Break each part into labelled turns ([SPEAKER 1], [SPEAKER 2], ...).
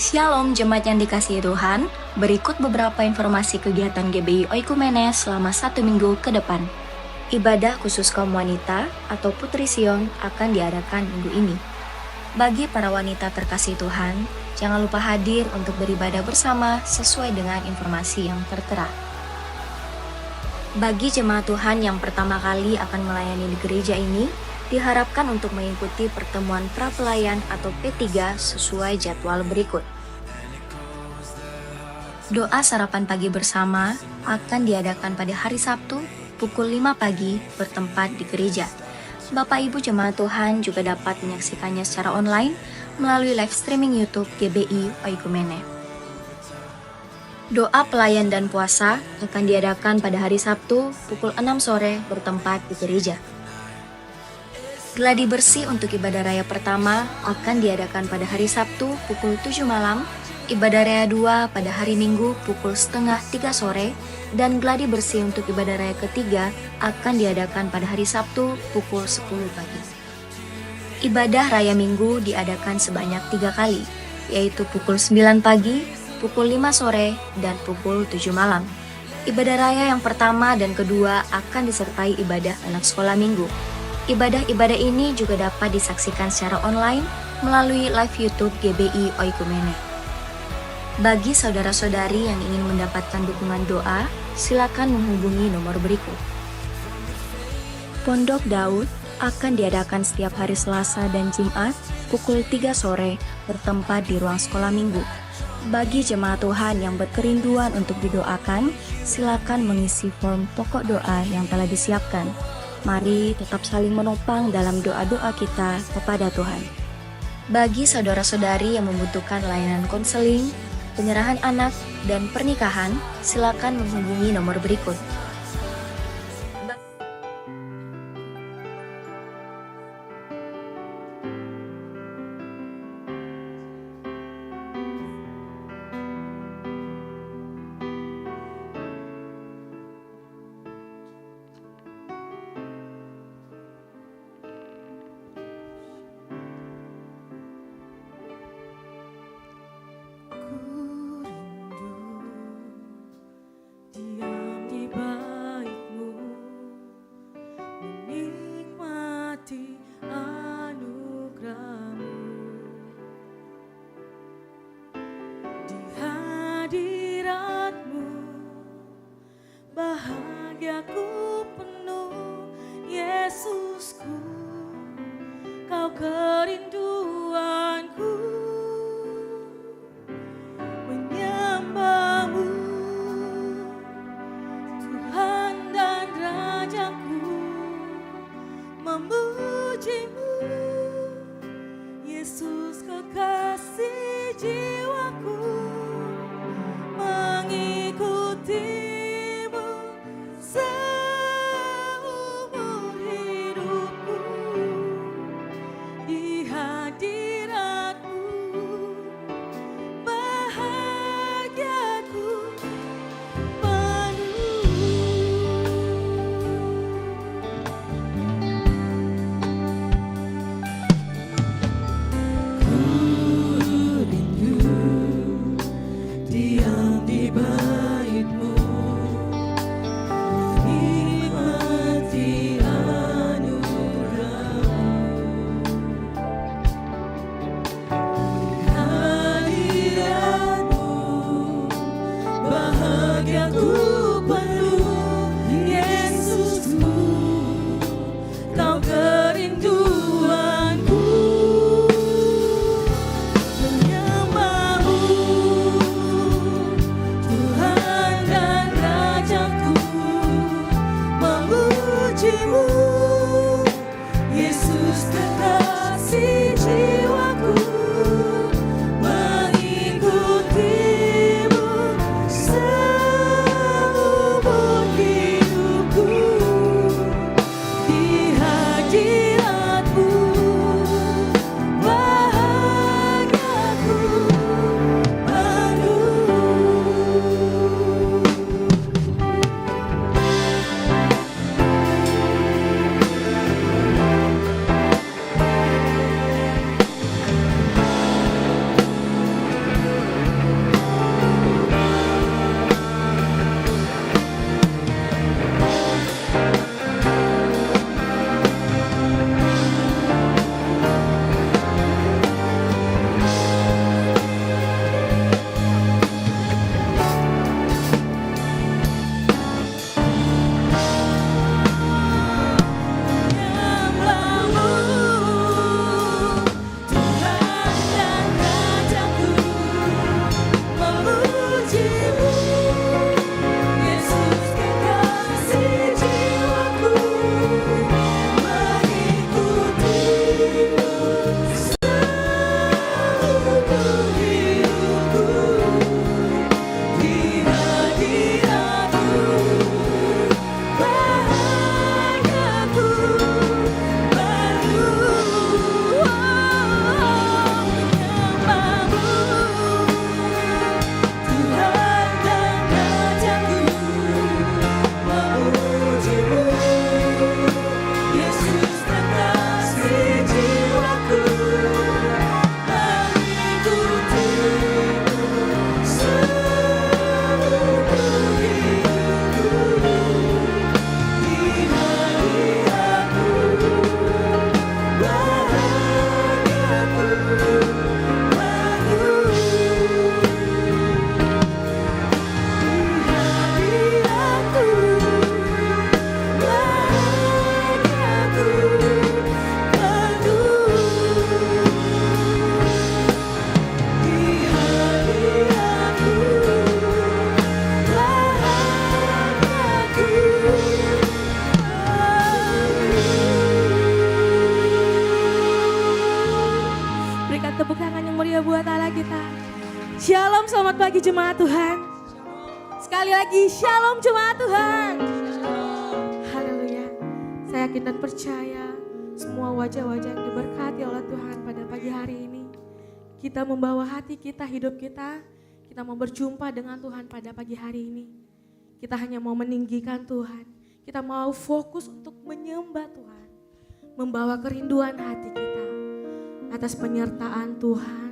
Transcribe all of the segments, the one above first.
[SPEAKER 1] Shalom jemaat yang dikasihi Tuhan, berikut beberapa informasi kegiatan GBI Oikumene selama 1 minggu ke depan. Ibadah khusus kaum wanita atau Putri Sion akan diadakan minggu ini. Bagi para wanita terkasih Tuhan, jangan lupa hadir untuk beribadah bersama sesuai dengan informasi yang tertera. Bagi jemaat Tuhan yang pertama kali akan melayani di gereja ini, diharapkan untuk mengikuti pertemuan prapelayan atau P3 sesuai jadwal berikut. Doa sarapan pagi bersama akan diadakan pada hari Sabtu pukul 5 pagi bertempat di gereja. Bapak Ibu jemaat Tuhan juga dapat menyaksikannya secara online melalui live streaming YouTube GBI Oikumene. Doa pelayan dan puasa akan diadakan pada hari Sabtu pukul 6 sore bertempat di gereja. Gladi bersih untuk ibadah raya pertama akan diadakan pada hari Sabtu pukul 7 malam, ibadah raya 2 pada hari Minggu pukul setengah 3 sore, dan gladi bersih untuk ibadah raya ketiga akan diadakan pada hari Sabtu pukul 10 pagi. Ibadah raya Minggu diadakan sebanyak 3 kali, yaitu pukul 9 pagi, pukul 5 sore, dan pukul 7 malam. Ibadah raya yang pertama dan kedua akan disertai ibadah anak sekolah minggu. Ibadah-ibadah ini juga dapat disaksikan secara online melalui live YouTube GBI Oikumene. Bagi saudara-saudari yang ingin mendapatkan dukungan doa, silakan menghubungi nomor berikut. Pondok Daud akan diadakan setiap hari Selasa dan Jumat pukul 3 sore bertempat di ruang sekolah minggu. Bagi jemaat Tuhan yang berkerinduan untuk didoakan, silakan mengisi form pokok doa yang telah disiapkan. Mari tetap saling menopang dalam doa-doa kita kepada Tuhan. Bagi saudara-saudari yang membutuhkan layanan konseling, penyerahan anak, dan pernikahan, silakan menghubungi nomor berikut.
[SPEAKER 2] Bahagiaku penuh, Yesusku, Kau kerinduanku, menyembahmu, Tuhan dan Rajaku, memujimu, Yesus kekasih jiwaku, mengikuti seumur hidupku, di hadiratmu bahagiaku penuh. Ku rindu diam di bait-Mu, menikmati anugerah-Mu, hadirat-Mu bahagiaku penuh, Yesusku, Kau kerinduanku, menyembahmu, Tuhan dan Rajaku, memujimu, Yesus kekasih jiwaku, mengikutimu seumur hidupku, di hadiratmu bahagiaku penuh. Shalom, selamat pagi jemaat Tuhan. Sekali lagi, shalom jemaat Tuhan. Haleluya. Saya yakin dan percaya semua wajah-wajah yang diberkati oleh Tuhan pada pagi hari ini. Kita membawa hati kita, hidup kita mau berjumpa dengan Tuhan pada pagi hari ini. Kita hanya mau meninggikan Tuhan. Kita mau fokus untuk menyembah Tuhan. Membawa kerinduan hati kita atas penyertaan Tuhan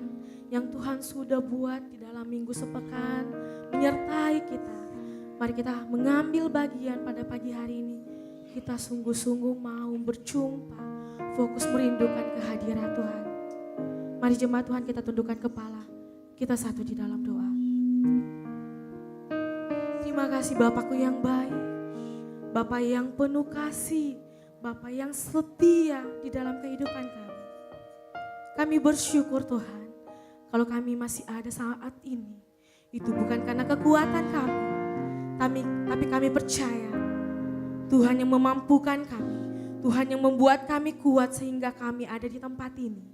[SPEAKER 2] yang Tuhan sudah buat di dalam minggu sepekan menyertai kita. Mari kita mengambil bagian pada pagi hari ini. Kita sungguh-sungguh mau berjumpa, fokus merindukan kehadiran Tuhan. Mari jemaat Tuhan kita tundukkan kepala. Kita satu di dalam doa. Terima kasih Bapakku yang baik, Bapak yang penuh kasih, Bapak yang setia di dalam kehidupan kami. Kami bersyukur Tuhan, kalau kami masih ada saat ini, itu bukan karena kekuatan kami, tapi kami percaya Tuhan yang memampukan kami, Tuhan yang membuat kami kuat sehingga kami ada di tempat ini.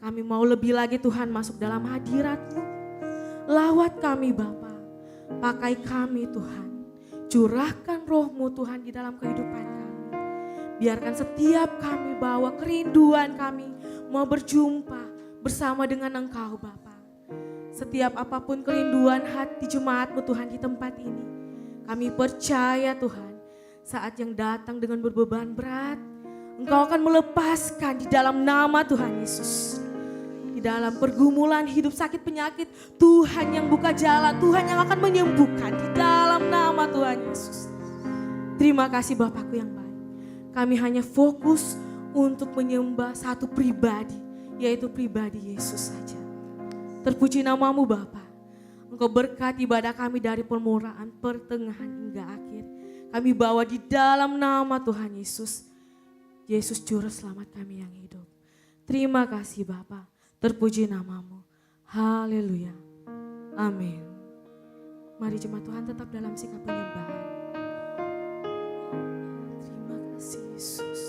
[SPEAKER 2] Kami mau lebih lagi Tuhan masuk dalam hadirat-Mu. Lawat kami Bapa, pakai kami Tuhan, curahkan roh-Mu Tuhan di dalam kehidupan kami. Biarkan setiap kami bawa kerinduan kami mau berjumpa bersama dengan Engkau Bapa. Setiap apapun kerinduan hati jemaat-Mu Tuhan di tempat ini, kami percaya Tuhan, saat yang datang dengan berbeban berat, Engkau akan melepaskan di dalam nama Tuhan Yesus. Di dalam pergumulan hidup sakit penyakit, Tuhan yang buka jalan, Tuhan yang akan menyembuhkan di dalam nama Tuhan Yesus. Terima kasih Bapakku yang baik. Kami hanya fokus untuk menyembah satu pribadi, yaitu pribadi Yesus saja. Terpuji namamu Bapa. Engkau berkati ibadah kami dari permulaan, pertengahan hingga akhir. Kami bawa di dalam nama Tuhan Yesus. Yesus Juru Selamat kami yang hidup. Terima kasih Bapa. Terpuji namamu. Haleluya. Amin. Mari jemaat Tuhan tetap dalam sikap penyembahan. Terima kasih Yesus.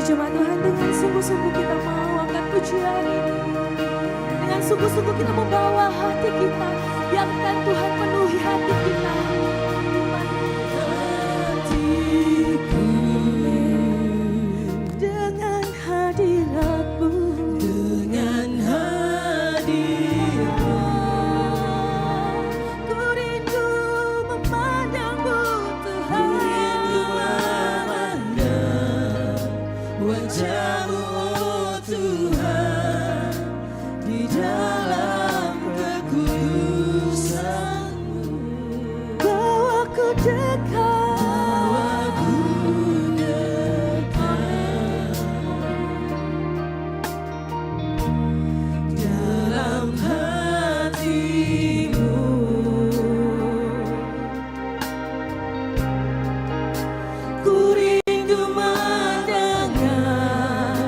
[SPEAKER 2] Jemaat Tuhan, dengan sungguh-sungguh kita mau angkat pujian ini. Dengan Tuhan, sungguh-sungguh kita membawa hati kita, biarkan Tuhan penuhi hati kita. Hatiku dengan hadirat-Mu, dengan hadirat-Mu, ku rindu memandang-Mu Tuhan, ku rindu memandang wajah-Mu oh Tuhan, di dalam kekudusan-Mu. Bawa ku dekat, bawa ku dekat dalam hati-Mu. Ku rindu mendengar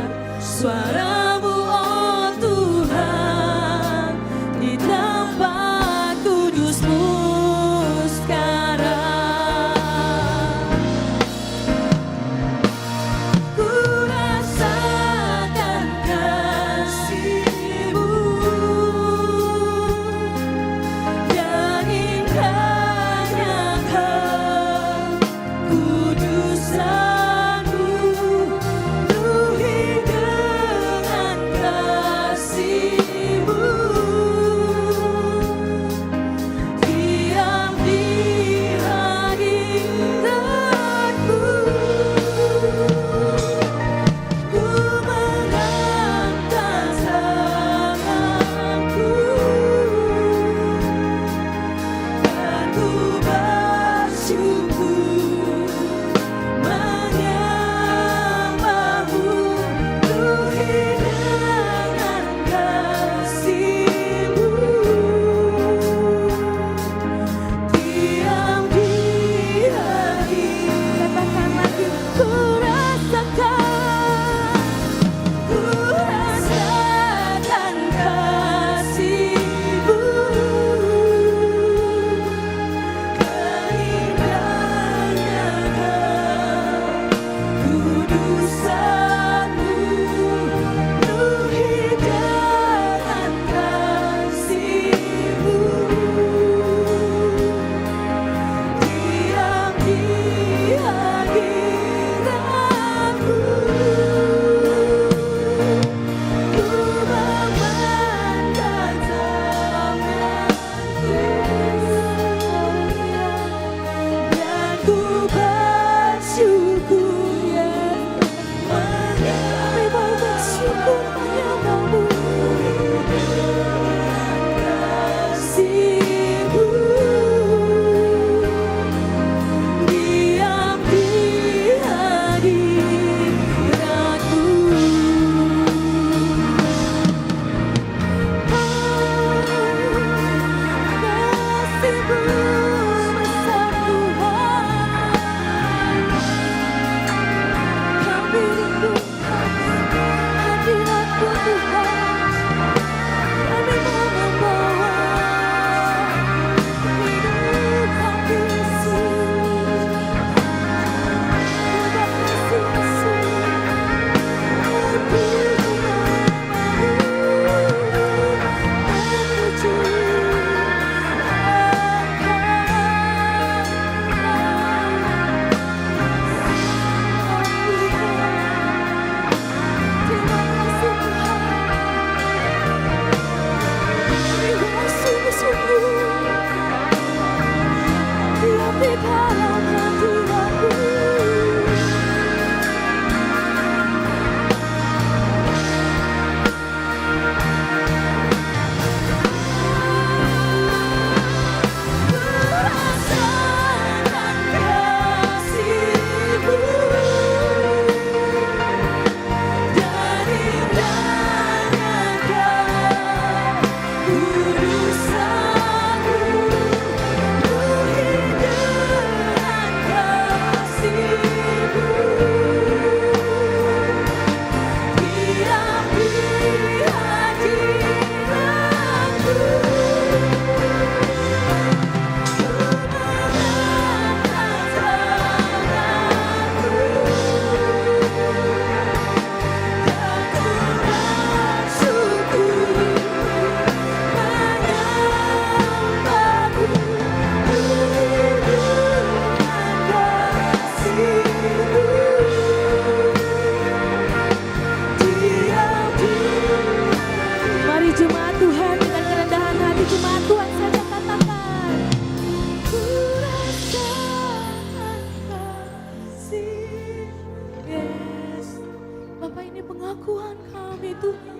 [SPEAKER 2] pengakuan kami Tuhan.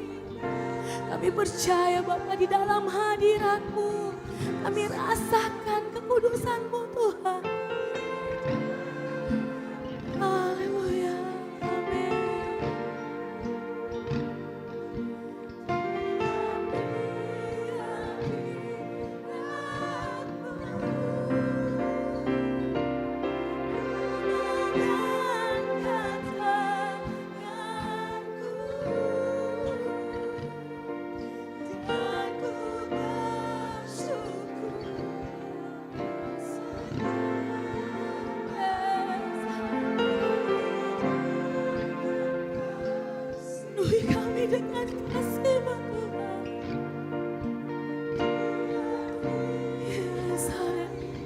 [SPEAKER 2] Kami percaya Bapa di dalam hadirat-Mu kami rasakan kekudusan-Mu Tuhan. Haleluya, amin. Penuhi kami dengan kasih-Mu Tuhan. Yes, haleluya.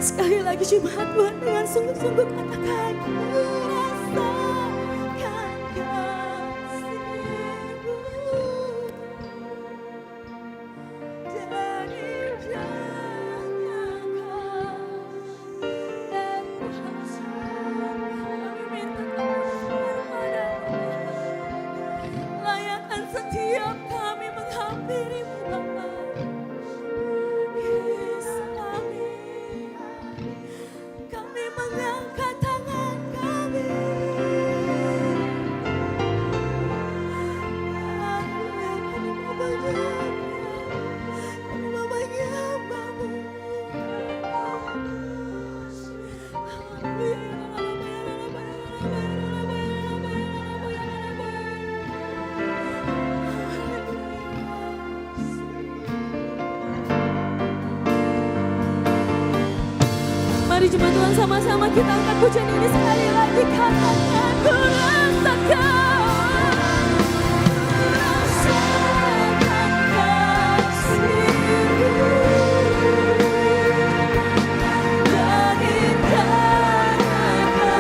[SPEAKER 2] Sekali lagi jemaat Tuhan dengan sungguh-sungguh katakan, ku rasakan kasih-Mu dari jangan dan kuasa. Kami minta kepadamu, layakkan setiap kami menghampiri-Mu Bapa. Yes, amin. Kami mengangkat tangan kami. Kami mau menyembah-Mu. Mari jemaat Tuhan sama-sama kita angkat pujian ini sekali lagi, katakan ku rasakan, ku rasakan kasih-Mu dari tangan kudusan-Mu,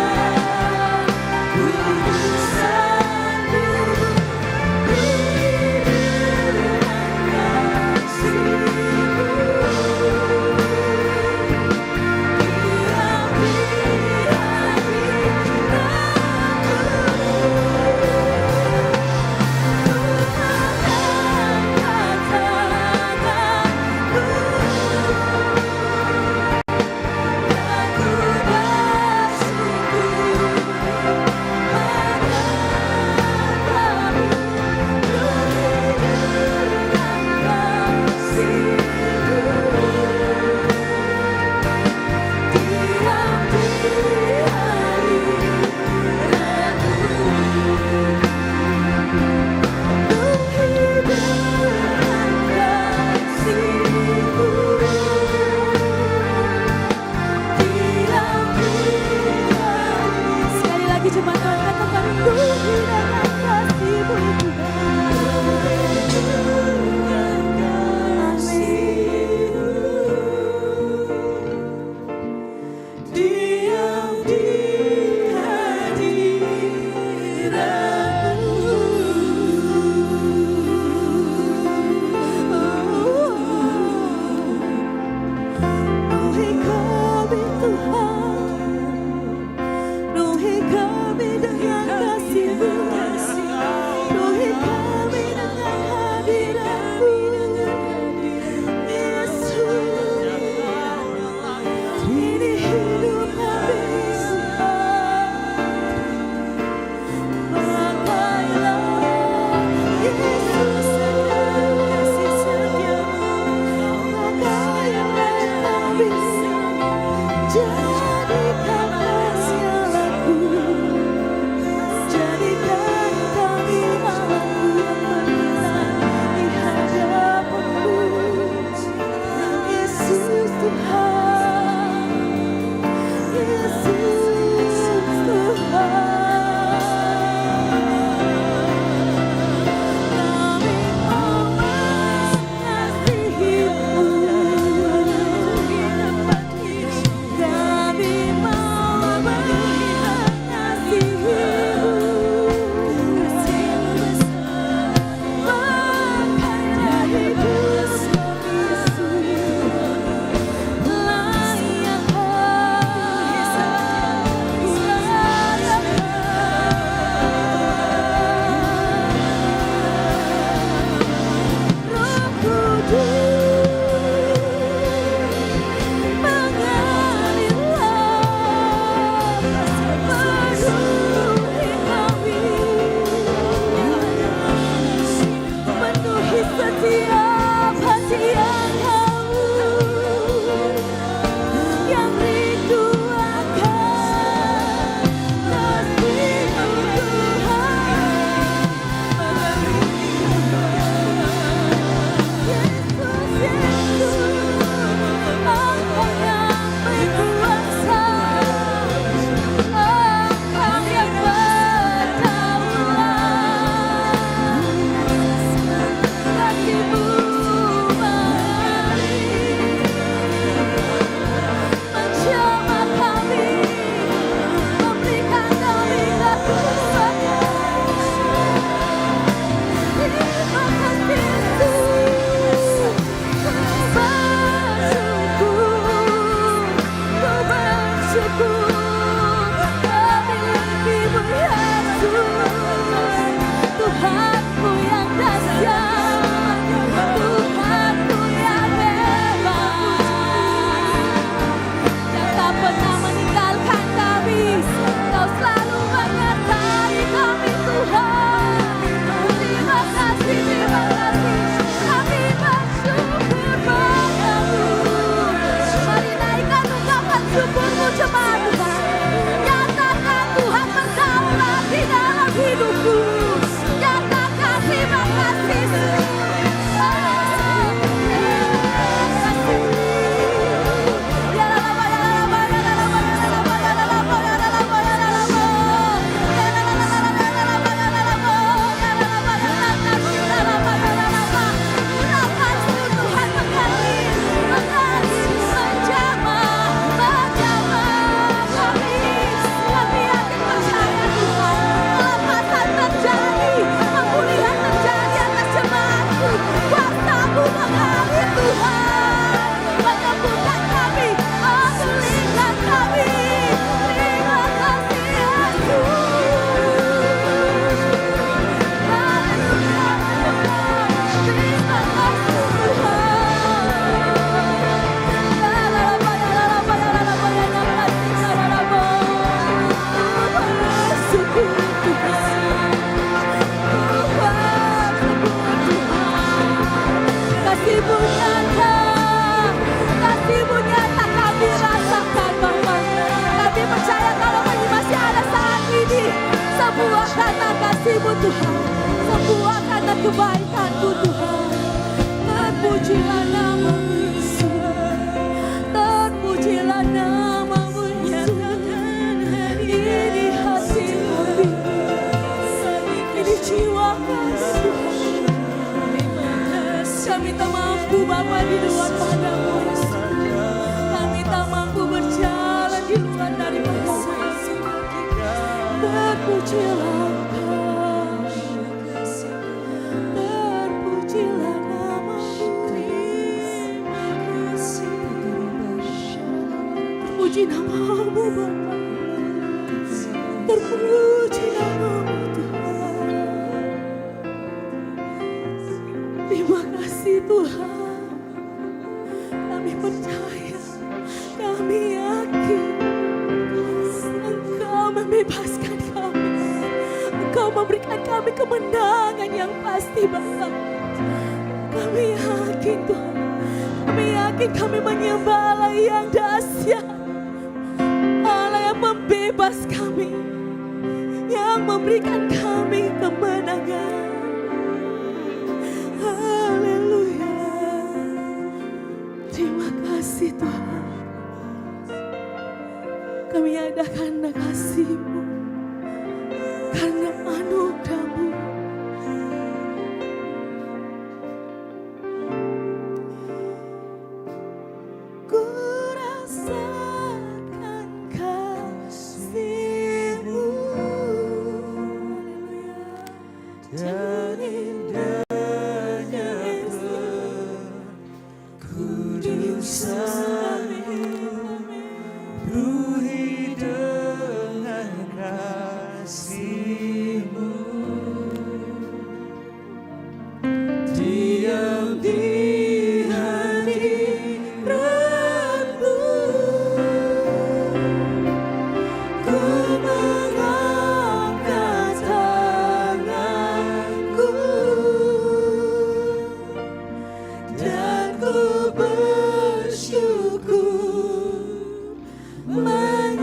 [SPEAKER 2] ku rindukan kasih-Mu. Semua karena kasih-Mu Tuhan, semua karena kebaikan-Mu Tuhan. Terpujilah nama-Mu Yesus, terpujilah nama-Mu Yesus. Ini hati-Mu, ini jiwa kasih. Kami tak mampu Bapa di luar padamu Yesus. Kami tak mampu berjalan di luar daripada Yesus. Terpujilah Engkau, terpujilah nama-Mu. Terpuji nama-Mu Bapa, terpuji nama-Mu Tuhan. Terima kasih Tuhan. Kami percaya, kami yakin Engkau membebaskan kami. Engkau memberikan kami kemenangan yang pasti Bapa. Kami yakin Tuhan. Kami yakin kami menyembah Allah yang dahsyat. Allah yang membebas kami. Yang memberikan kami kemenangan. Haleluya. Terima kasih Tuhan. Kami ada karena kasih-Mu, karena anugerah-Mu. Ku rasakan kasih-Mu. Haleluya. Dan indahnya kekudusan-Mu, penuhi dengan kasih-Mu. Diam di hadirat-Mu, ku mengangkat tanganku dan ku bersyukur menyembah-Mu,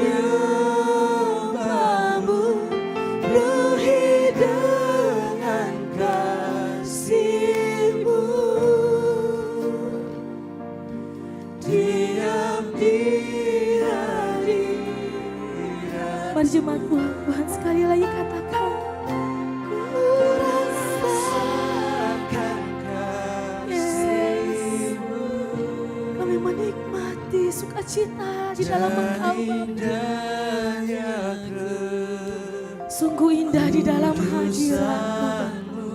[SPEAKER 2] penuhi dengan kasih-Mu. Diam di hadirat. Mari jemaat Tuhan sekali lagi katakan, ku rasakan kasih-Mu. Kami menikmati sukacita di dalam Engkau Bapa. Sungguh indah di dalam hadirat-Mu.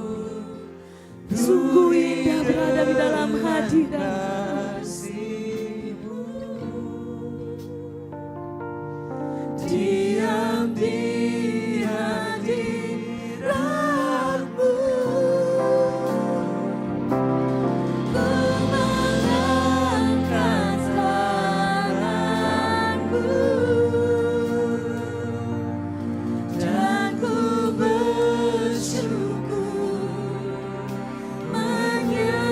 [SPEAKER 2] Sungguh indah berada di dalam hadirat. Diam di hadirat-Mu, ku mengangkat tanganku dan ku bersyukur menyembah-Mu,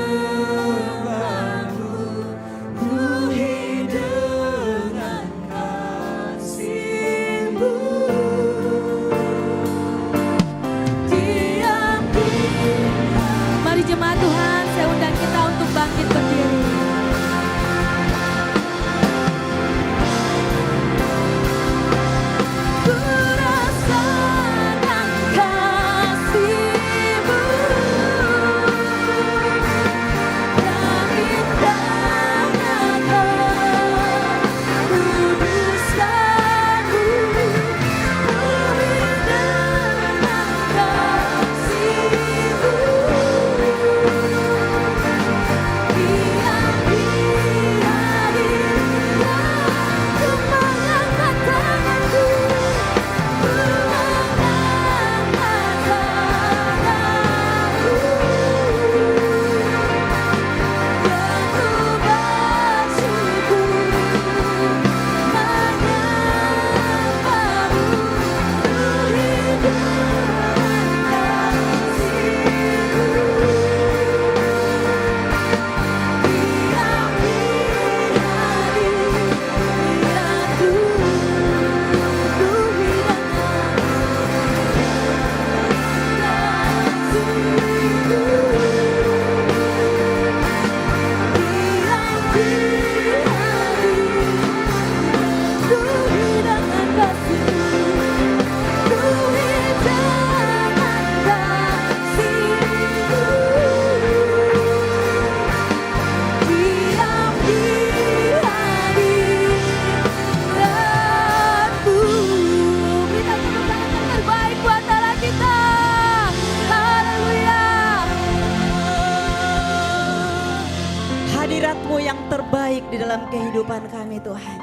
[SPEAKER 3] di dalam kehidupan kami Tuhan.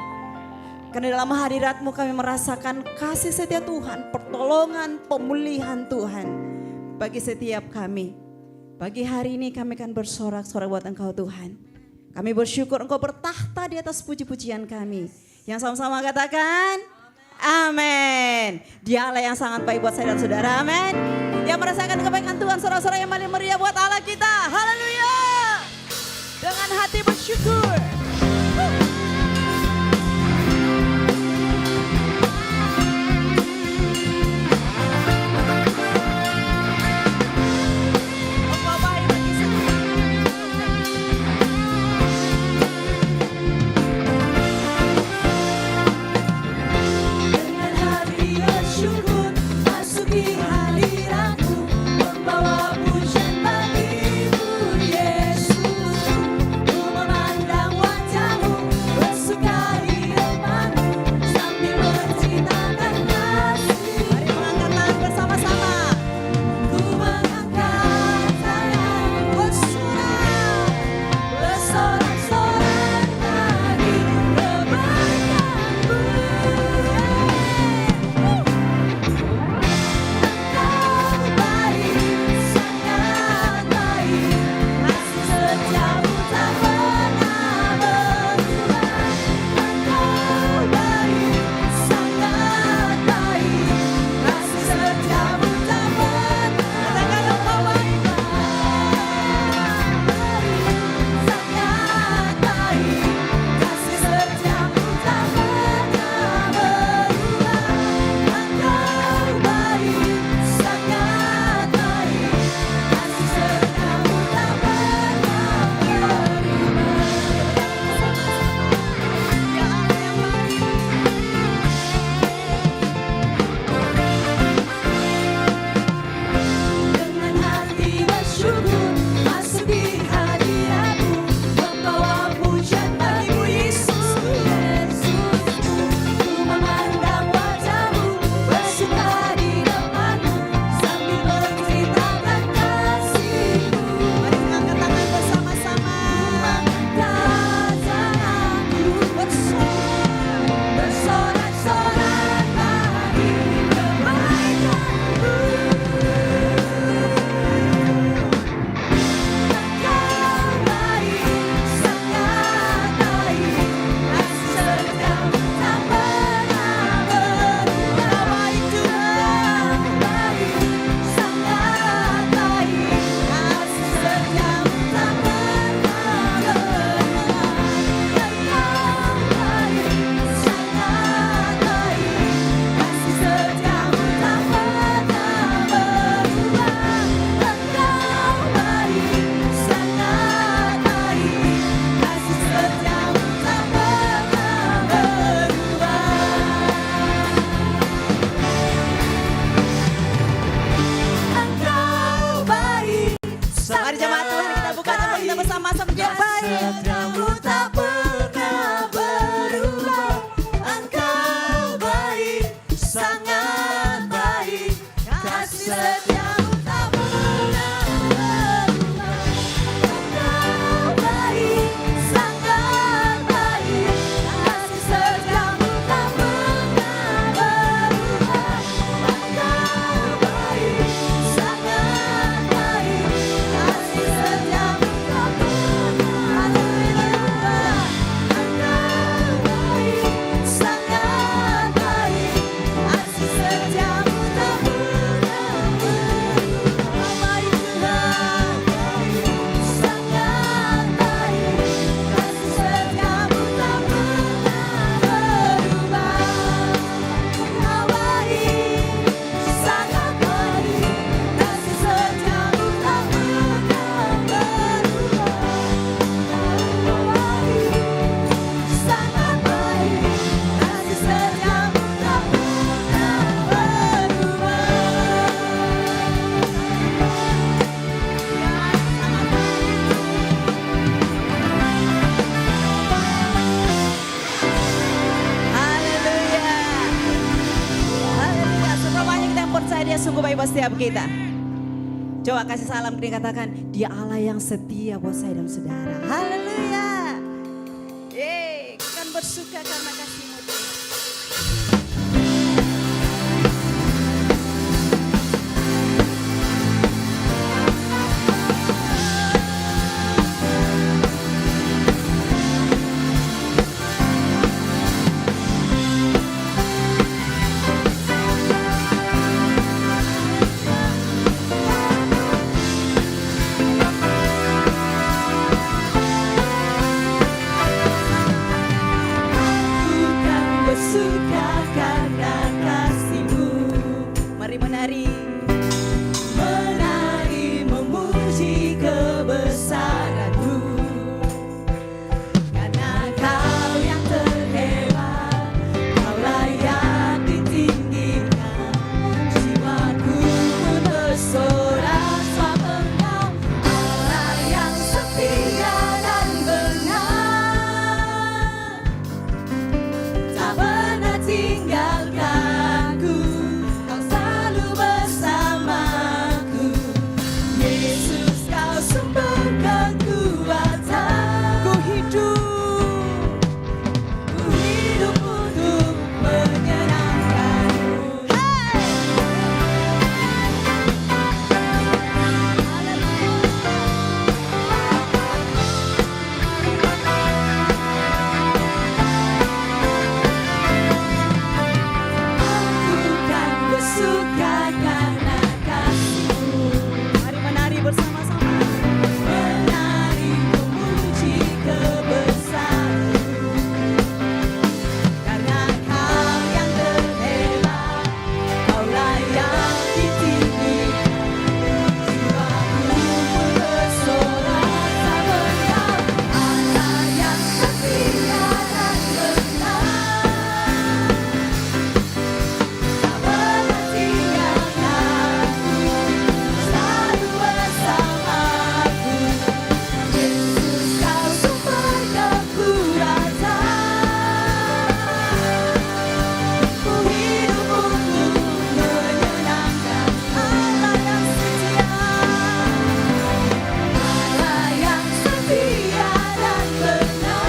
[SPEAKER 3] Karena dalam hadirat-Mu kami merasakan kasih setia Tuhan, pertolongan, pemulihan Tuhan bagi setiap kami. Pagi hari ini kami akan bersorak-sorak buat Engkau Tuhan. Kami bersyukur Engkau bertahta di atas puji-pujian kami. Yang sama-sama katakan, amin. Dia Allah yang sangat baik buat saya dan saudara, amin. Yang merasakan kebaikan Tuhan, sorak-sorak yang paling meriah buat Allah kita, haleluya. Dengan hati bersyukur. sungguh baik buat setiap kita. Coba kasih salam dan katakan, dia Allah yang setia buat saya dan saudara. Haleluya. Akan bersuka karena kasih-Mu Tuhan. Bukan bersuka karena kasih-Mu. Mari menari. Menari memuji kebesaran-Mu. Karena Kau yang terhebat, Kau layak ditinggikan. Jiwaku pun bersorak sebab Engkau Allah yang setia dan benar. Tak pernah tinggalkanku, Kau selalu bersamaku. Yesus, Kau sumber kekuatan. Ku hidup untuk menyenangkan-Mu. Aku kan bersuka karena kasih-Mu. Mari menari bersama-sama. Menari memuji kebesaran-Mu. Karena Kau yang terhebat, Kau layak ditinggikan. Jiwaku pun bersorak sebab Engkau Allah yang setia dan benar. Tak pernah tinggalkanku, selalu bersamaku. Yesus, Kau sumber kekuatan. Ku hidup untuk menyenangkan Allah yang setia. Allah yang setia dan benar.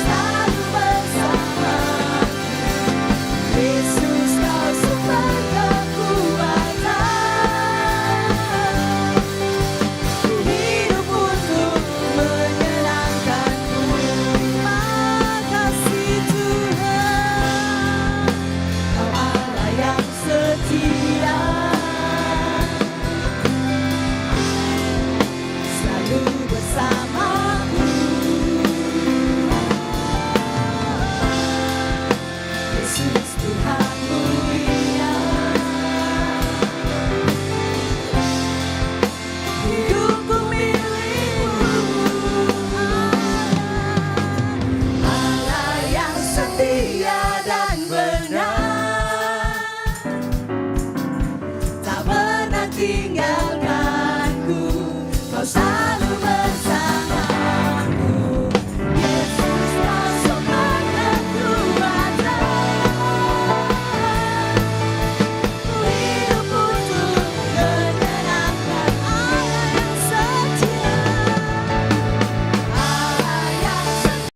[SPEAKER 3] Selalu bersamaku. Yesus, Kau sumber kekuatan. Ku hidup untuk menyenangkan-Mu. Makasih Tuhan, Kau Allah yang setia. Selalu bersamaku. Yesus Tuhan mulia. Hidupku milik-Mu. Allah yang setia dan benar. Tak pernah tinggalkanku, Kau selalu bersamaku. Yesus, Kau sumber kekuatan. Ku hidup untuk menyenangkan Allah yang setia. Allah yang setia.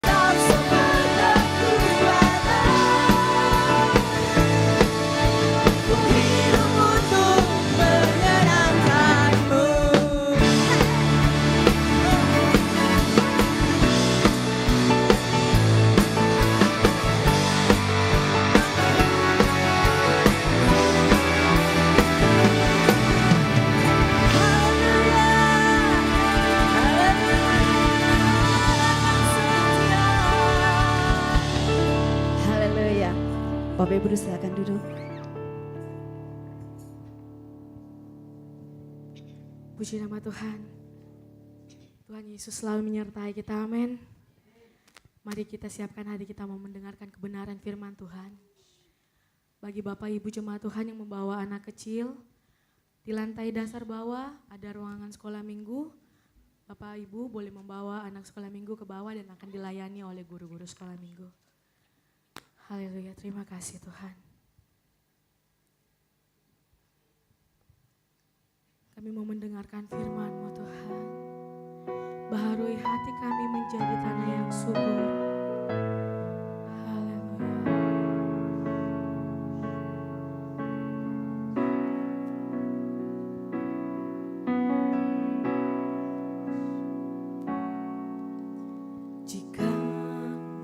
[SPEAKER 3] Kau sumber kekuatan. Ku hidup untuk menyenangkan-Mu. Haleluya. Bapak Ibu silakan duduk.
[SPEAKER 2] Puji nama Tuhan. Tuhan Yesus selalu menyertai kita, amin. Mari kita siapkan hati kita mau mendengarkan kebenaran firman Tuhan. Bagi Bapak Ibu jemaat Tuhan yang membawa anak kecil, di lantai dasar bawah ada ruangan sekolah minggu, Bapak Ibu boleh membawa anak sekolah minggu ke bawah dan akan dilayani oleh guru-guru sekolah minggu. Haleluya, terima kasih Tuhan. Kami mau mendengarkan firman-Mu Tuhan. Baharui hati kami menjadi tanah yang subur. Haleluya. Jika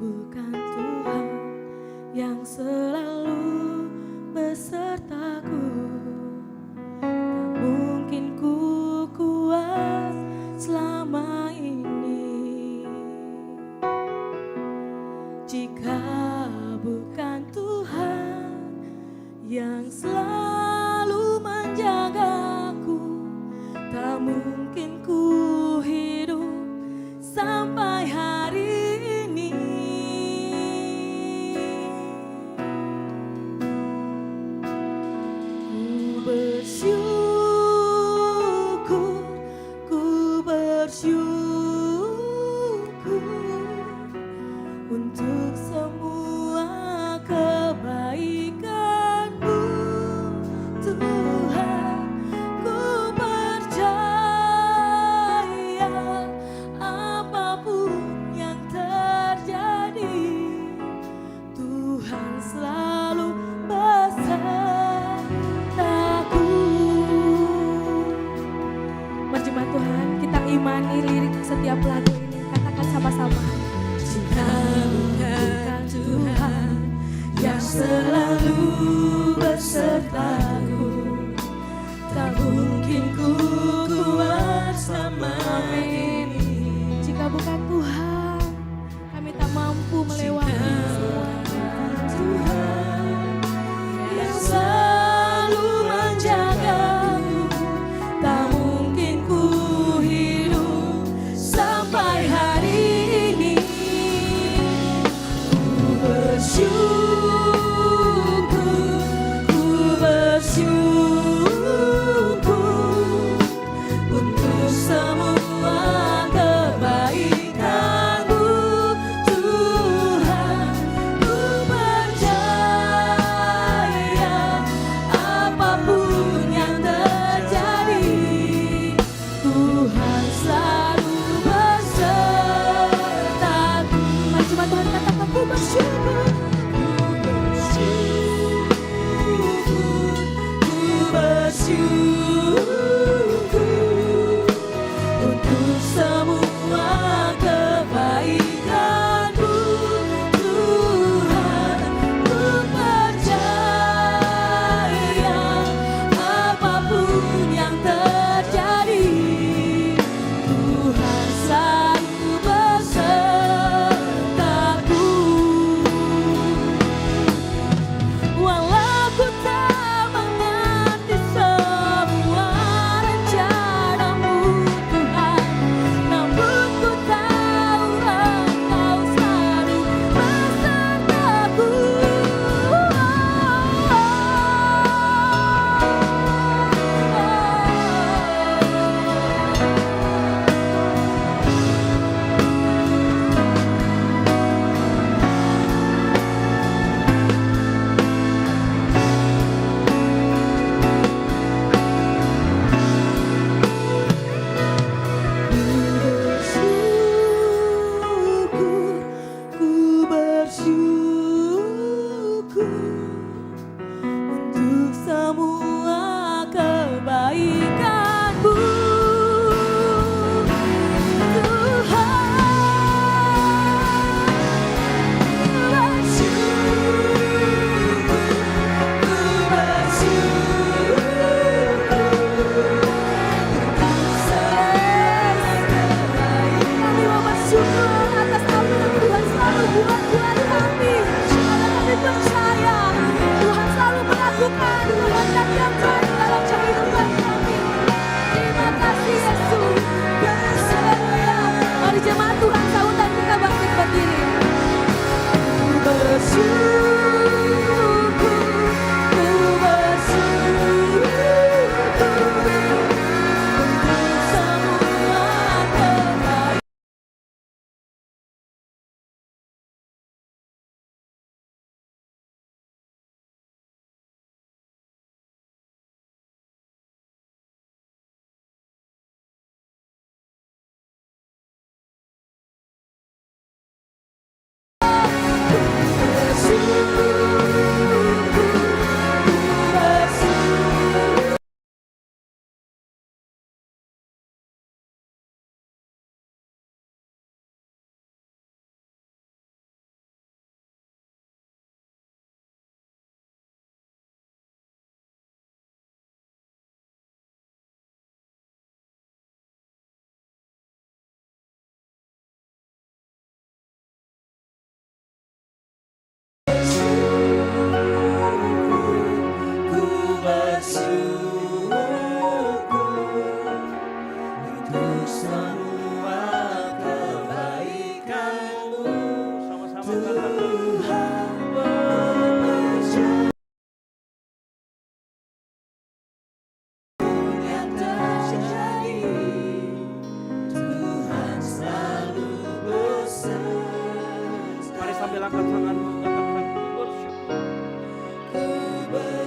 [SPEAKER 2] bukan Tuhan yang selalu besertaku, tak mungkin ku kuat selama ini. Jika bukan Tuhan yang selalu menjagaku, tak mungkin ku hidup sampai hari ini. Ku bersyukur, ku bersyukur untuk semua kebaikan-Mu Tuhan. Ku percaya apapun yang terjadi, Tuhan selalu besertaku. Berjemaat Tuhan, kita imani lirik setiap lagu ini. Katakan sama-sama. Jika bukan Tuhan yang selalu besertaku, tak mungkin ku kuat selama ini. Jika bukan Tuhan, kami tak mampu melewati semuanya. Tuhan yang selalu menjagaku, tak mungkin ku hidup sampai hari ini. Ku bersyukur, ku bersyukur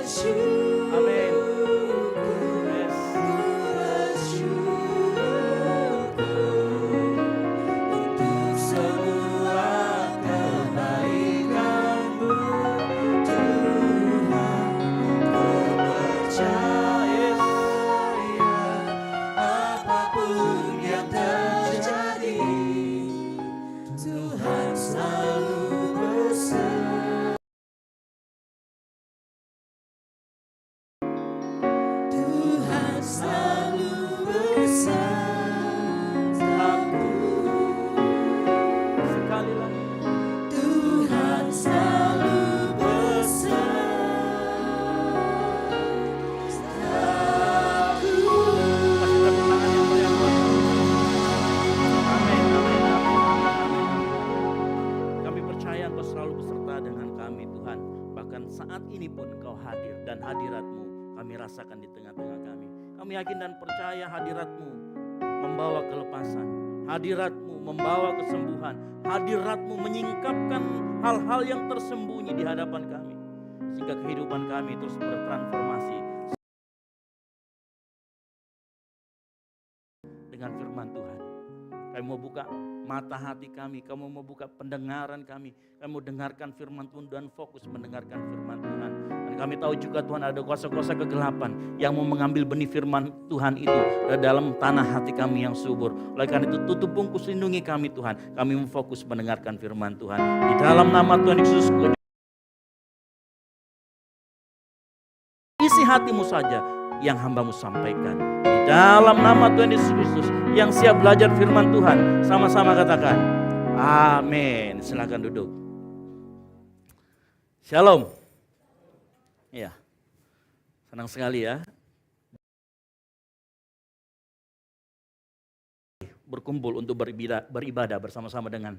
[SPEAKER 4] Amin. Yes.
[SPEAKER 5] Untuk semua kebaikan-Mu, Tuhan, ku percaya apapun yang terjadi, Tuhan selalu bersama. Tuhan selalu bersamaku.
[SPEAKER 4] Sekali lagi.
[SPEAKER 5] Tuhan selalu bersamaku.
[SPEAKER 4] Kasih tepuk tangan yang meriah buat Tuhan. Amin, amin, amin, amin. Kami percaya Engkau selalu beserta dengan kami Tuhan. Bahkan saat ini pun Engkau hadir dan hadirat-Mu kami rasakan di tengah-tengah kami. Kami yakin dan percaya hadirat-Mu membawa kelepasan. Hadirat-Mu membawa kesembuhan. Hadirat-Mu menyingkapkan hal-hal yang tersembunyi di hadapan kami. Sehingga kehidupan kami terus bertransformasi dengan firman Tuhan. Kami mau buka mata hati kami, kami mau buka pendengaran kami mau dengarkan firman Tuhan dan fokus mendengarkan firman Tuhan. Dan kami tahu juga Tuhan ada kuasa-kuasa kegelapan yang mau mengambil benih firman Tuhan itu ke dalam tanah hati kami yang subur. Oleh karena itu tutup bungkus lindungi kami Tuhan. Kami mau fokus mendengarkan firman Tuhan. Di dalam nama Tuhan Yesus, isi hatimu saja yang hamba-Mu sampaikan. Di dalam nama Tuhan Yesus Kristus yang siap belajar firman Tuhan, sama-sama katakan amin. Silakan duduk. Shalom. Ya, senang sekali ya berkumpul untuk beribadah bersama-sama dengan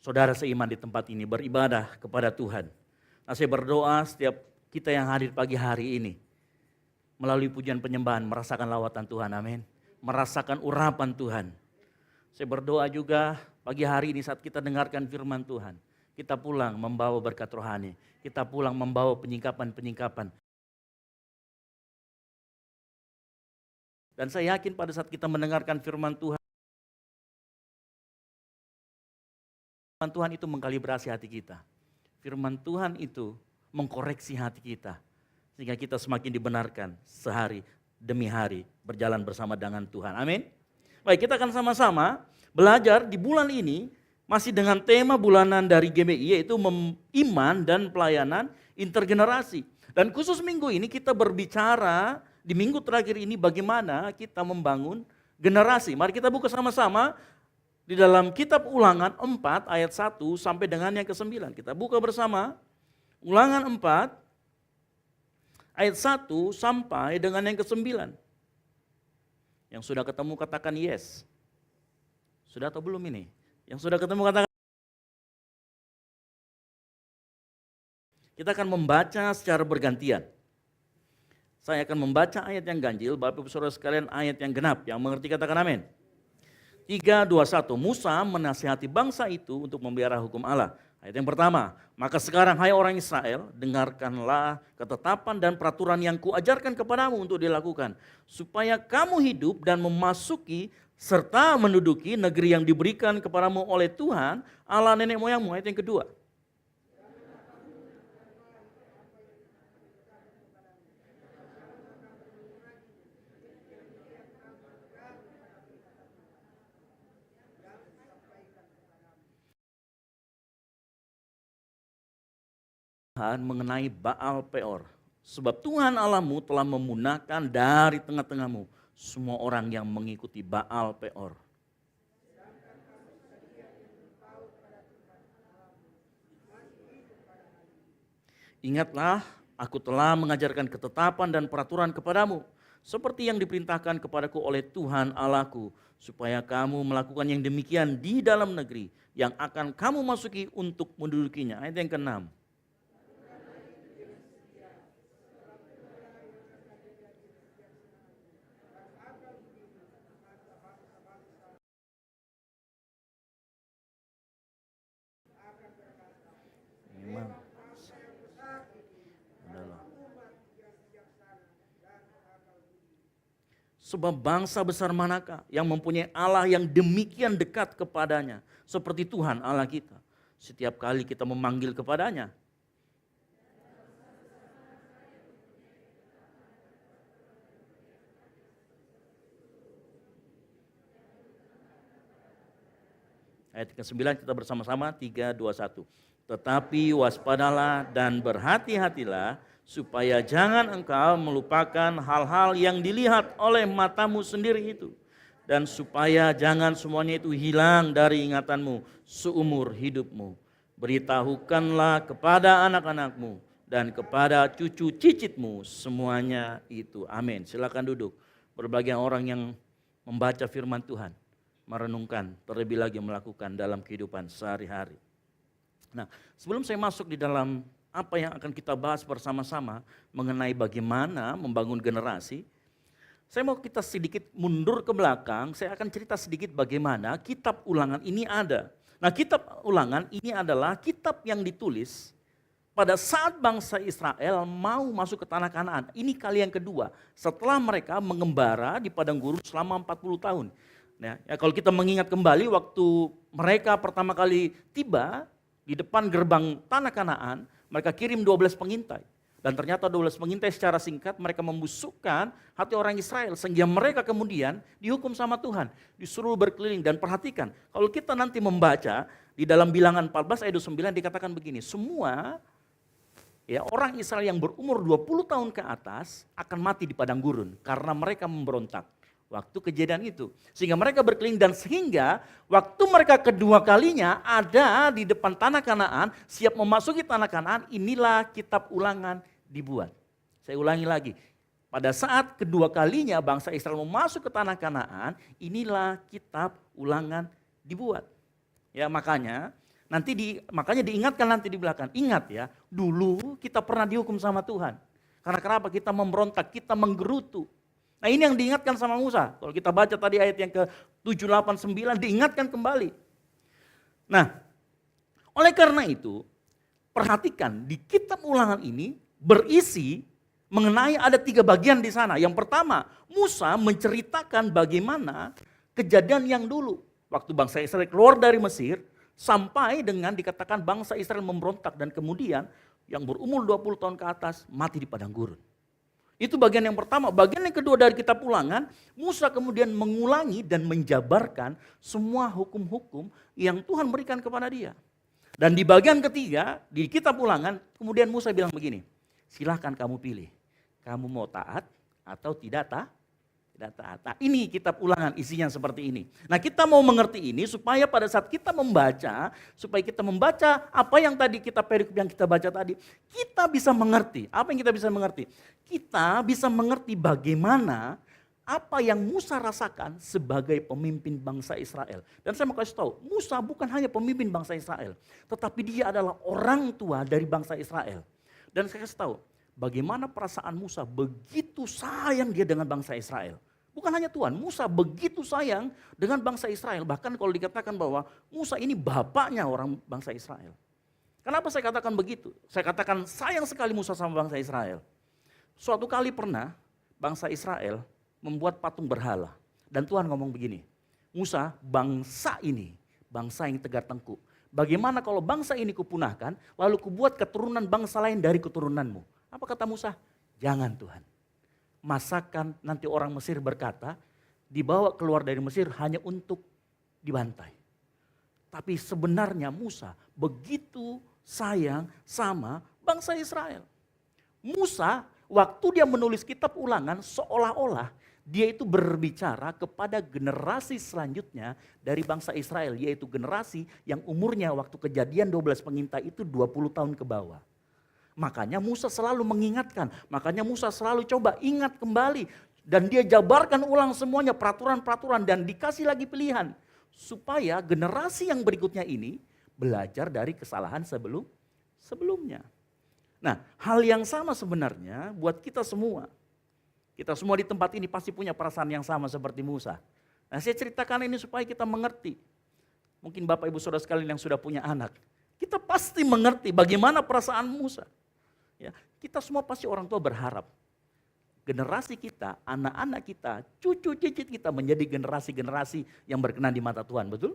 [SPEAKER 4] saudara seiman di tempat ini, beribadah kepada Tuhan. Nah, saya berdoa setiap kita yang hadir pagi hari ini melalui pujian penyembahan merasakan lawatan Tuhan, amin. Merasakan urapan Tuhan. Saya berdoa juga pagi hari ini saat kita dengarkan firman Tuhan, kita pulang membawa berkat rohani, kita pulang membawa penyingkapan-penyingkapan. Dan saya yakin pada saat kita mendengarkan firman Tuhan itu mengkalibrasi hati kita. Firman Tuhan itu mengkoreksi hati kita. Sehingga kita semakin dibenarkan sehari demi hari berjalan bersama dengan Tuhan. Amin. Baik, kita akan sama-sama belajar di bulan ini masih dengan tema bulanan dari GBI yaitu iman dan pelayanan intergenerasi. Dan khusus minggu ini kita berbicara di minggu terakhir ini bagaimana kita membangun generasi. Mari kita buka sama-sama di dalam kitab Ulangan 4 ayat 1 sampai dengan yang ke-9. Kita buka bersama Ulangan 4 ayat 1 sampai dengan yang ke-9. Yang sudah ketemu katakan yes. Sudah atau belum ini? Yang sudah ketemu katakan. Kita akan membaca secara bergantian. Saya akan membaca ayat yang ganjil, Bapak Ibu Saudara sekalian ayat yang genap. Yang mengerti katakan amin. 3, 2, 1. Musa menasihati bangsa itu untuk memelihara hukum Allah. Ayat yang pertama, maka sekarang hai orang Israel, dengarkanlah ketetapan dan peraturan yang kuajarkan kepadamu untuk dilakukan. Supaya kamu hidup dan memasuki serta menduduki negeri yang diberikan kepadamu oleh Tuhan, Allah nenek moyangmu. Ayat yang kedua. Mengenai Baal Peor. Sebab Tuhan Allahmu telah memunahkan dari tengah-tengahmu semua orang yang mengikuti Baal Peor. Ingatlah, aku telah mengajarkan ketetapan dan peraturan kepadamu, seperti yang diperintahkan kepadaku oleh Tuhan Allahku, supaya kamu melakukan yang demikian di dalam negeri yang akan kamu masuki untuk mendudukinya. Ayat yang ke-6. Sebab bangsa besar manakah yang mempunyai Allah yang demikian dekat kepadanya seperti Tuhan Allah kita. Setiap kali kita memanggil kepadanya. Ayat ke-9 kita bersama-sama 3, 2, 1. Tetapi waspadalah dan berhati-hatilah supaya jangan engkau melupakan hal-hal yang dilihat oleh matamu sendiri itu. Dan supaya jangan semuanya itu hilang dari ingatanmu seumur hidupmu. Beritahukanlah kepada anak-anakmu dan kepada cucu cicitmu semuanya itu. Amin. Silakan duduk. Berbagai orang yang membaca firman Tuhan, merenungkan, terlebih lagi melakukan dalam kehidupan sehari-hari. Nah, sebelum saya masuk di dalam apa yang akan kita bahas bersama-sama mengenai bagaimana membangun generasi, saya mau kita sedikit mundur ke belakang, saya akan cerita sedikit bagaimana kitab Ulangan ini ada. Nah, kitab Ulangan ini adalah kitab yang ditulis pada saat bangsa Israel mau masuk ke tanah Kanaan. Ini kali yang kedua, setelah mereka mengembara di padang gurun selama 40 tahun. Nah, ya kalau kita mengingat kembali waktu mereka pertama kali tiba di depan gerbang tanah Kanaan, mereka kirim 12 pengintai. Dan ternyata 12 pengintai secara singkat mereka membusukkan hati orang Israel. Sehingga mereka kemudian dihukum sama Tuhan. Disuruh berkeliling dan perhatikan. Kalau kita nanti membaca di dalam bilangan 14 ayat 9 dikatakan begini. Semua ya, orang Israel yang berumur 20 tahun ke atas akan mati di padang gurun. Karena mereka memberontak. Waktu kejadian itu. Sehingga mereka berkeliling dan sehingga waktu mereka kedua kalinya ada di depan tanah Kanaan, siap memasuki tanah Kanaan, inilah kitab Ulangan dibuat. Saya ulangi lagi. Pada saat kedua kalinya bangsa Israel masuk ke tanah Kanaan, inilah kitab Ulangan dibuat. Ya, makanya makanya diingatkan nanti di belakang. Ingat ya, dulu kita pernah dihukum sama Tuhan. Karena kenapa? Kita memberontak, kita menggerutu. Nah, ini yang diingatkan sama Musa. Kalau kita baca tadi ayat yang ke-7, 8, 9 diingatkan kembali. Nah, oleh karena itu perhatikan di kitab Ulangan ini berisi mengenai ada 3 bagian di sana. Yang pertama, Musa menceritakan bagaimana kejadian yang dulu. Waktu bangsa Israel keluar dari Mesir sampai dengan dikatakan bangsa Israel memberontak dan kemudian yang berumur 20 tahun ke atas mati di padang gurun. Itu bagian yang pertama. Bagian yang kedua dari kitab Ulangan, Musa kemudian mengulangi dan menjabarkan semua hukum-hukum yang Tuhan berikan kepada dia. Dan di bagian ketiga, di kitab Ulangan, kemudian Musa bilang begini, silahkan kamu pilih, kamu mau taat atau tidak taat. Nah, ini kitab Ulangan isinya seperti ini. Nah, kita mau mengerti ini supaya pada saat kita membaca, supaya kita membaca apa yang tadi kita perikop yang kita baca tadi, kita bisa mengerti. Apa yang kita bisa mengerti? Kita bisa mengerti bagaimana apa yang Musa rasakan sebagai pemimpin bangsa Israel. Dan saya mau kasih tahu, Musa bukan hanya pemimpin bangsa Israel, tetapi dia adalah orang tua dari bangsa Israel. Dan saya kasih tahu, bagaimana perasaan Musa begitu sayang dia dengan bangsa Israel. Bukan hanya Tuhan, Musa begitu sayang dengan bangsa Israel. Bahkan kalau dikatakan bahwa Musa ini bapaknya orang bangsa Israel. Kenapa saya katakan begitu? Saya katakan sayang sekali Musa sama bangsa Israel. Suatu kali pernah bangsa Israel membuat patung berhala. Dan Tuhan ngomong begini, Musa, bangsa ini, bangsa yang tegar tengkuk. Bagaimana kalau bangsa ini kupunahkan, lalu kubuat keturunan bangsa lain dari keturunanmu. Apa kata Musa? Jangan Tuhan. Masakan nanti orang Mesir berkata, dibawa keluar dari Mesir hanya untuk dibantai. Tapi sebenarnya Musa begitu sayang sama bangsa Israel. Musa waktu dia menulis kitab Ulangan seolah-olah dia itu berbicara kepada generasi selanjutnya dari bangsa Israel. Yaitu generasi yang umurnya waktu kejadian 12 pengintai itu 20 tahun ke bawah. Makanya Musa selalu mengingatkan, makanya Musa selalu coba ingat kembali. Dan dia jabarkan ulang semuanya peraturan-peraturan dan dikasih lagi pilihan. Supaya generasi yang berikutnya ini belajar dari kesalahan sebelumnya. Nah, hal yang sama sebenarnya buat kita semua. Kita semua di tempat ini pasti punya perasaan yang sama seperti Musa. Nah, saya ceritakan ini supaya kita mengerti. Mungkin Bapak Ibu Saudara sekalian yang sudah punya anak. Kita pasti mengerti bagaimana perasaan Musa. Ya, kita semua pasti orang tua berharap generasi kita, anak-anak kita, cucu cicit kita menjadi generasi-generasi yang berkenan di mata Tuhan, betul?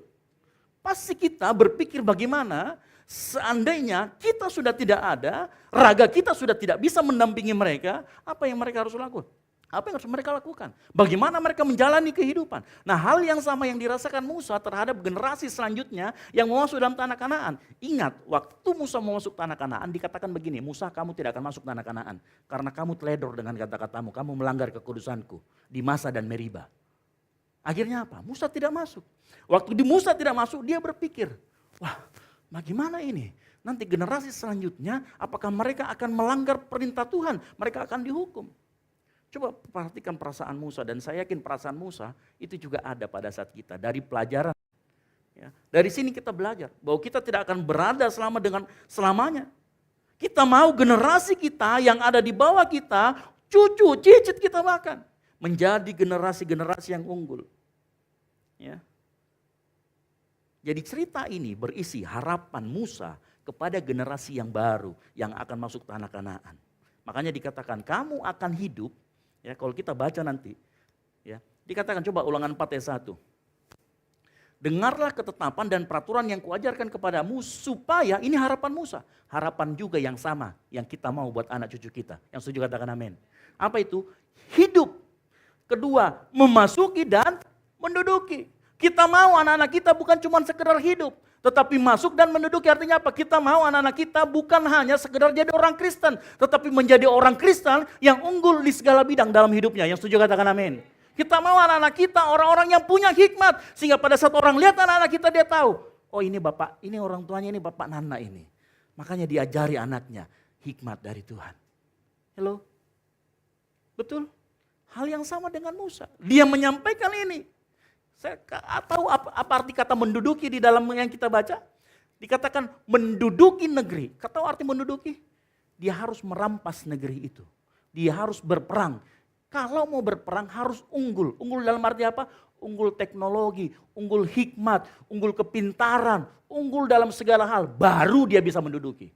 [SPEAKER 4] Pasti kita berpikir bagaimana seandainya kita sudah tidak ada, raga kita sudah tidak bisa mendampingi mereka, apa yang mereka harus lakukan? Apa yang harus mereka lakukan? Bagaimana mereka menjalani kehidupan? Nah, hal yang sama yang dirasakan Musa terhadap generasi selanjutnya yang mau masuk dalam tanah Kanaan. Ingat, waktu Musa mau masuk tanah Kanaan dikatakan begini, Musa kamu tidak akan masuk tanah Kanaan karena kamu teledor dengan kata-katamu, kamu melanggar kekudusanku di Masa dan Meriba. Akhirnya apa? Musa tidak masuk. Waktu di Musa tidak masuk, dia berpikir, wah bagaimana ini? Nanti generasi selanjutnya, apakah mereka akan melanggar perintah Tuhan? Mereka akan dihukum. Coba perhatikan perasaan Musa, dan saya yakin perasaan Musa itu juga ada pada saat kita. Dari pelajaran, ya, dari sini kita belajar bahwa kita tidak akan berada selamanya. Kita mau generasi kita yang ada di bawah kita, cucu, cicit kita bahkan, menjadi generasi-generasi yang unggul. Ya. Jadi cerita ini berisi harapan Musa kepada generasi yang baru yang akan masuk tanah Kanaan. Makanya dikatakan kamu akan hidup, ya kalau kita baca nanti, ya dikatakan coba Ulangan 4 ayat 1. Dengarlah ketetapan dan peraturan yang kuajarkan kepadamu supaya, ini harapan Musa, harapan juga yang sama yang kita mau buat anak cucu kita. Yang setuju katakan amin. Apa itu? Hidup. Kedua, memasuki dan menduduki. Kita mau anak-anak kita bukan cuma sekedar hidup, tetapi masuk dan menduduki. Artinya apa? Kita mau anak-anak kita bukan hanya sekedar jadi orang Kristen, tetapi menjadi orang Kristen yang unggul di segala bidang dalam hidupnya. Yang setuju katakan amin. Kita mau anak-anak kita orang-orang yang punya hikmat, sehingga pada saat orang lihat anak-anak kita dia tahu, oh ini bapak, ini orang tuanya, ini bapak Nana ini. Makanya diajari anaknya hikmat dari Tuhan. Halo? Betul? Hal yang sama dengan Musa. Dia menyampaikan ini. Saya tahu apa arti kata menduduki di dalam yang kita baca? Dikatakan menduduki negeri. Kata arti menduduki? Dia harus merampas negeri itu. Dia harus berperang. Kalau mau berperang harus unggul. Unggul dalam arti apa? Unggul teknologi, unggul hikmat, unggul kepintaran, unggul dalam segala hal. Baru dia bisa menduduki.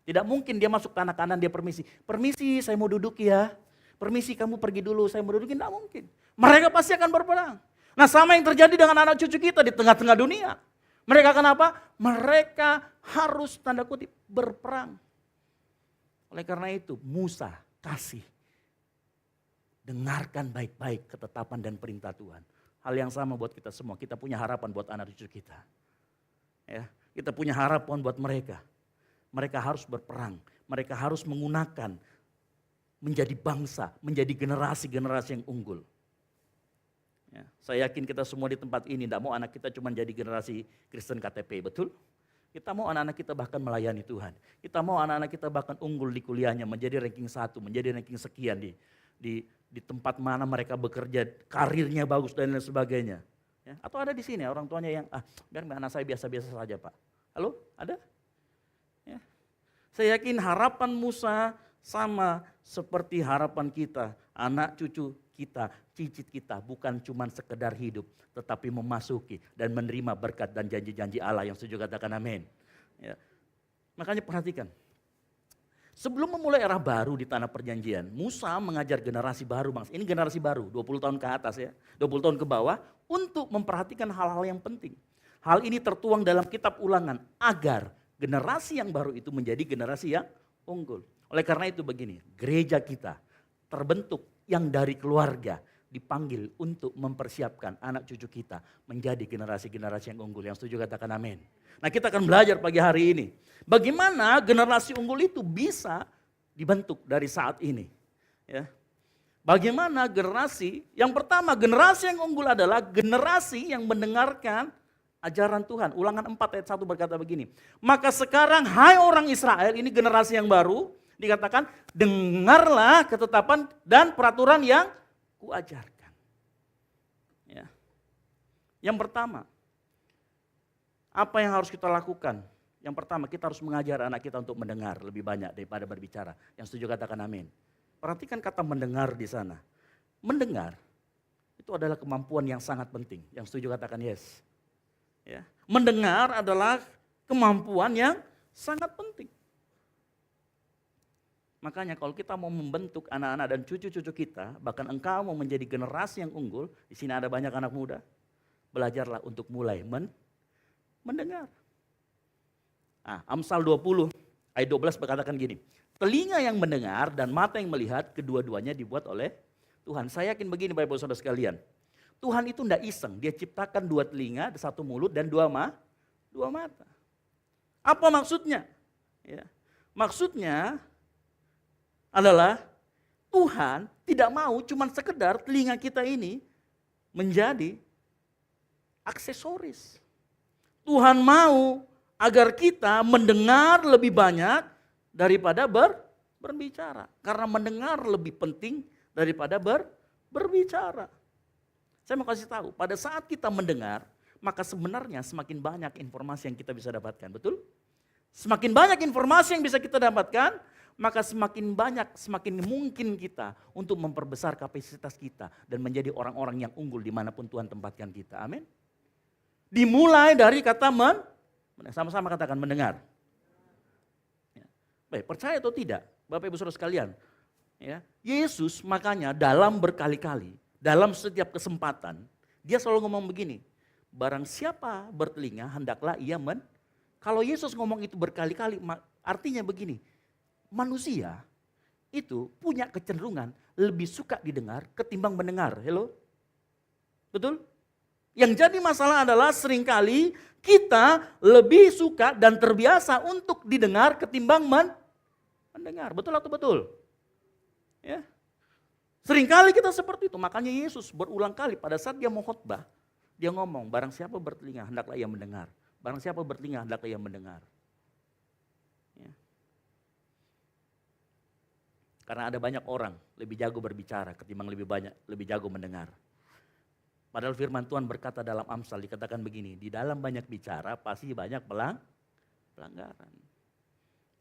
[SPEAKER 4] Tidak mungkin dia masuk tanah Kanaan dia permisi. Permisi saya mau duduk ya. Permisi kamu pergi dulu saya mau dudukin. Tidak mungkin. Mereka pasti akan berperang. Nah sama yang terjadi dengan anak cucu kita di tengah-tengah dunia. Mereka kenapa? Mereka harus tanda kutip berperang. Oleh karena itu Musa kasih. Dengarkan baik-baik ketetapan dan perintah Tuhan. Hal yang sama buat kita semua. Kita punya harapan buat anak cucu kita. Ya, kita punya harapan buat mereka. Mereka harus berperang. Mereka harus menggunakan menjadi bangsa, menjadi generasi-generasi yang unggul. Ya, saya yakin kita semua di tempat ini tidak mau anak kita cuma jadi generasi Kristen KTP, betul? Kita mau anak-anak kita bahkan melayani Tuhan. Kita mau anak-anak kita bahkan unggul di kuliahnya, menjadi ranking 1, menjadi ranking sekian di tempat mana mereka bekerja, karirnya bagus dan lain sebagainya. Ya, atau ada di sini orang tuanya yang, biar anak saya biasa-biasa saja Pak. Halo, ada? Ya. Saya yakin harapan Musa sama seperti harapan kita, anak cucu kita, cicit kita bukan cuma sekedar hidup, tetapi memasuki dan menerima berkat dan janji-janji Allah yang setuju katakan amin. Ya. Makanya perhatikan, sebelum memulai era baru di tanah perjanjian, Musa mengajar generasi baru, bangsa. Ini generasi baru, 20 tahun ke atas ya, 20 tahun ke bawah, untuk memperhatikan hal-hal yang penting. Hal ini tertuang dalam kitab Ulangan, agar generasi yang baru itu menjadi generasi yang unggul. Oleh karena itu begini, gereja kita terbentuk yang dari keluarga dipanggil untuk mempersiapkan anak cucu kita menjadi generasi-generasi yang unggul. Yang setuju katakan amin. Nah kita akan belajar pagi hari ini. Bagaimana generasi unggul itu bisa dibentuk dari saat ini. Ya. Bagaimana generasi, yang pertama generasi yang unggul adalah generasi yang mendengarkan ajaran Tuhan. Ulangan 4 ayat 1 berkata begini. Maka sekarang hai orang Israel, ini generasi yang baru, dikatakan dengarlah ketetapan dan peraturan yang kuajarkan. Ya. Yang pertama, apa yang harus kita lakukan? Yang pertama kita harus mengajar anak kita untuk mendengar lebih banyak daripada berbicara. Yang setuju katakan amin. Perhatikan kata mendengar di sana. Mendengar itu adalah kemampuan yang sangat penting. Yang setuju katakan yes. Ya. Mendengar adalah kemampuan yang sangat penting. Makanya kalau kita mau membentuk anak-anak dan cucu-cucu kita, bahkan engkau mau menjadi generasi yang unggul, di sini ada banyak anak muda, belajarlah untuk mulai mendengar. Amsal 20 ayat 12 berkatakan gini, telinga yang mendengar dan mata yang melihat, kedua-duanya dibuat oleh Tuhan. Saya yakin begini Bapak Ibu Saudara sekalian, Tuhan itu tidak iseng, dia ciptakan 2 telinga, 1 mulut dan 2 mata. Apa maksudnya? Ya. Maksudnya adalah Tuhan tidak mau cuma sekedar telinga kita ini menjadi aksesoris. Tuhan mau agar kita mendengar lebih banyak daripada berbicara. Karena mendengar lebih penting daripada berbicara. Saya mau kasih tahu, pada saat kita mendengar, maka sebenarnya semakin banyak informasi yang kita bisa dapatkan, betul? Semakin banyak informasi yang bisa kita dapatkan, maka semakin mungkin kita untuk memperbesar kapasitas kita dan menjadi orang-orang yang unggul dimanapun Tuhan tempatkan kita. Amin. Dimulai dari kata sama-sama katakan mendengar. Ya. Baik, percaya atau tidak, Bapak Ibu Saudara sekalian, ya, Yesus makanya dalam berkali-kali, dalam setiap kesempatan, dia selalu ngomong begini, barang siapa bertelinga hendaklah ia kalau Yesus ngomong itu berkali-kali, artinya begini, manusia itu punya kecenderungan lebih suka didengar ketimbang mendengar. Hello? Betul? Yang jadi masalah adalah seringkali kita lebih suka dan terbiasa untuk didengar ketimbang mendengar. Betul atau betul? Ya. Seringkali kita seperti itu, makanya Yesus berulang kali pada saat dia mau khotbah, dia ngomong, barang siapa bertelinga hendaklah ia mendengar. Barang siapa bertelinga hendaklah ia mendengar. Ya. Karena ada banyak orang lebih jago berbicara ketimbang lebih jago mendengar. Padahal firman Tuhan berkata dalam Amsal dikatakan begini, di dalam banyak bicara pasti banyak pelanggaran.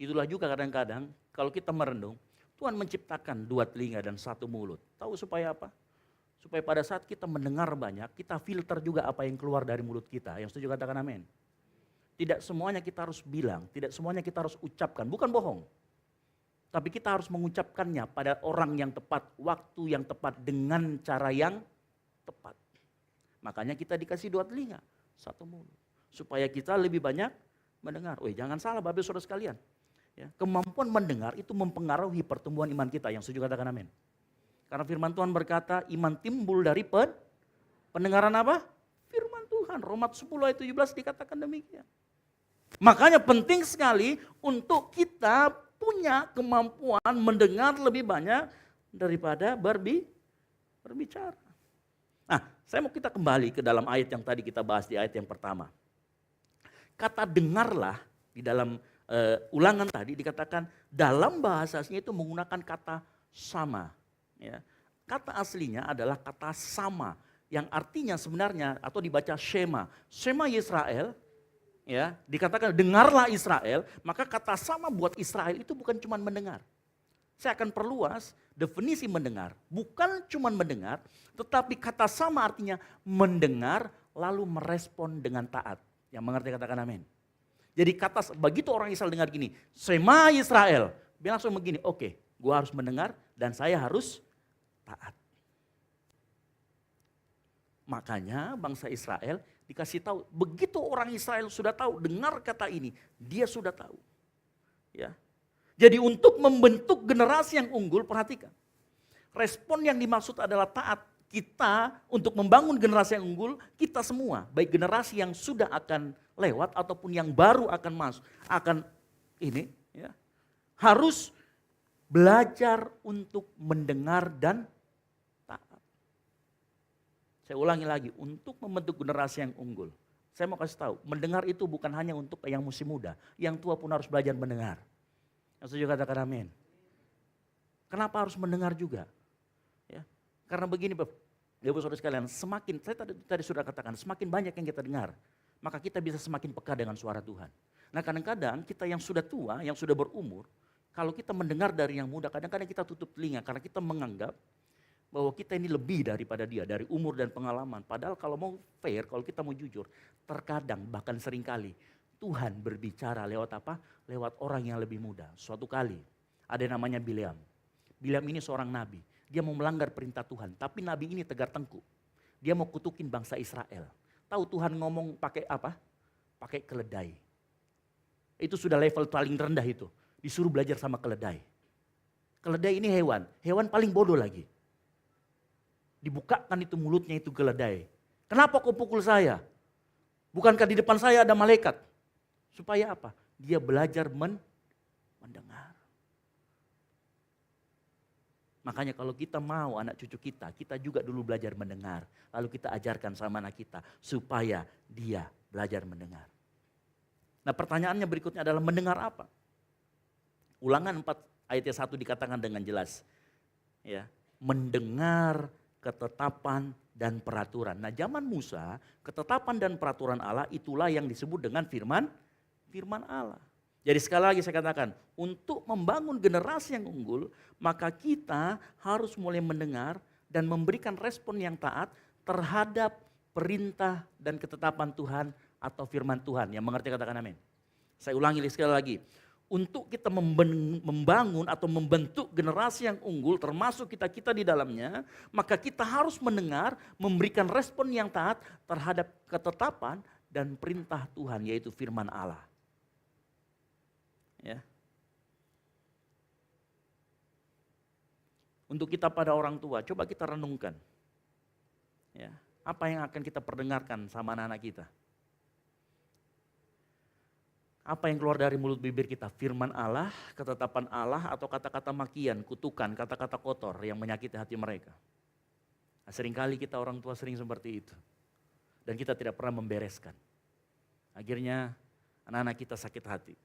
[SPEAKER 4] Itulah juga kadang-kadang kalau kita merenung, Tuhan menciptakan 2 telinga dan 1 mulut. Tahu supaya apa? Supaya pada saat kita mendengar banyak, kita filter juga apa yang keluar dari mulut kita. Yang setuju katakan amin. Tidak semuanya kita harus bilang, tidak semuanya kita harus ucapkan, bukan bohong. Tapi kita harus mengucapkannya pada orang yang tepat, waktu yang tepat, dengan cara yang tepat. Makanya kita dikasih 2 telinga, 1 mulut. Supaya kita lebih banyak mendengar. Jangan salah Bapak Saudara sekalian. Ya, kemampuan mendengar itu mempengaruhi pertumbuhan iman kita. Yang setuju katakan amin. Karena firman Tuhan berkata iman timbul dari pendengaran apa? Firman Tuhan. Roma 10 ayat 17 dikatakan demikian. Makanya penting sekali untuk kita punya kemampuan mendengar lebih banyak daripada berbicara. Nah, saya mau kita kembali ke dalam ayat yang tadi kita bahas di ayat yang pertama. Kata dengarlah di dalam ulangan tadi dikatakan dalam bahasa aslinya itu menggunakan kata sama. Ya. Kata aslinya adalah kata sama yang artinya sebenarnya atau dibaca Shema. Shema Israel, ya, dikatakan dengarlah Israel, maka kata sama buat Israel itu bukan cuma mendengar. Saya akan perluas definisi mendengar. Bukan cuma mendengar, tetapi kata sama artinya mendengar lalu merespon dengan taat. Yang mengerti katakan amin. Jadi begitu orang Israel dengar gini, Shema Israel, dia langsung begini, oke, gua harus mendengar dan saya harus taat. Makanya bangsa Israel dikasih tahu, begitu orang Israel sudah tahu, dengar kata ini, dia sudah tahu. Ya. Jadi untuk membentuk generasi yang unggul, perhatikan. Respon yang dimaksud adalah taat. Kita untuk membangun generasi yang unggul, kita semua, baik generasi yang sudah akan lewat ataupun yang baru akan masuk, harus belajar untuk mendengar dan taat. Saya ulangi lagi, untuk membentuk generasi yang unggul. Saya mau kasih tahu, mendengar itu bukan hanya untuk yang masih muda, yang tua pun harus belajar mendengar. Yang setuju katakan amin. Kenapa harus mendengar juga? Ya, karena begini Bapak Saudara sekalian, semakin, saya tadi sudah katakan, semakin banyak yang kita dengar, maka kita bisa semakin peka dengan suara Tuhan. Nah kadang-kadang kita yang sudah tua, yang sudah berumur, kalau kita mendengar dari yang muda, kadang-kadang kita tutup telinga karena kita menganggap bahwa kita ini lebih daripada dia, dari umur dan pengalaman. Padahal kalau mau fair, kalau kita mau jujur, terkadang bahkan seringkali Tuhan berbicara lewat apa? Lewat orang yang lebih muda. Suatu kali Ada yang namanya Bileam. Bileam ini seorang nabi. Dia mau melanggar perintah Tuhan, tapi nabi ini tegar tengkuk. Dia mau kutukin bangsa Israel. Tahu Tuhan ngomong pakai apa? Pakai keledai. Itu sudah level paling rendah itu. Disuruh belajar sama keledai. Keledai ini hewan paling bodoh lagi. Dibukakan itu mulutnya itu keledai. Kenapa kau pukul saya? Bukankah di depan saya ada malaikat? Supaya apa? Dia belajar mendengar. Makanya kalau kita mau anak cucu kita juga dulu belajar mendengar. Lalu kita ajarkan sama anak kita supaya dia belajar mendengar. Nah pertanyaannya berikutnya adalah mendengar apa? Ulangan 4 ayat 1 dikatakan dengan jelas. Ya, mendengar ketetapan dan peraturan. Nah zaman Musa, ketetapan dan peraturan Allah itulah yang disebut dengan firman Allah. Jadi sekali lagi saya katakan, untuk membangun generasi yang unggul, maka kita harus mulai mendengar dan memberikan respon yang taat terhadap perintah dan ketetapan Tuhan atau firman Tuhan. Yang mengerti katakan amin. Saya ulangi sekali lagi, untuk kita membangun atau membentuk generasi yang unggul termasuk kita di dalamnya, maka kita harus mendengar, memberikan respon yang taat terhadap ketetapan dan perintah Tuhan yaitu firman Allah. Ya. Untuk kita pada orang tua, coba kita renungkan. Ya, apa yang akan kita perdengarkan sama anak-anak kita? Apa yang keluar dari mulut bibir kita? Firman Allah, ketetapan Allah, atau kata-kata makian, kutukan, kata-kata kotor yang menyakiti hati mereka. Nah, seringkali kita orang tua sering seperti itu. Dan kita tidak pernah membereskan. Akhirnya anak-anak kita sakit hati.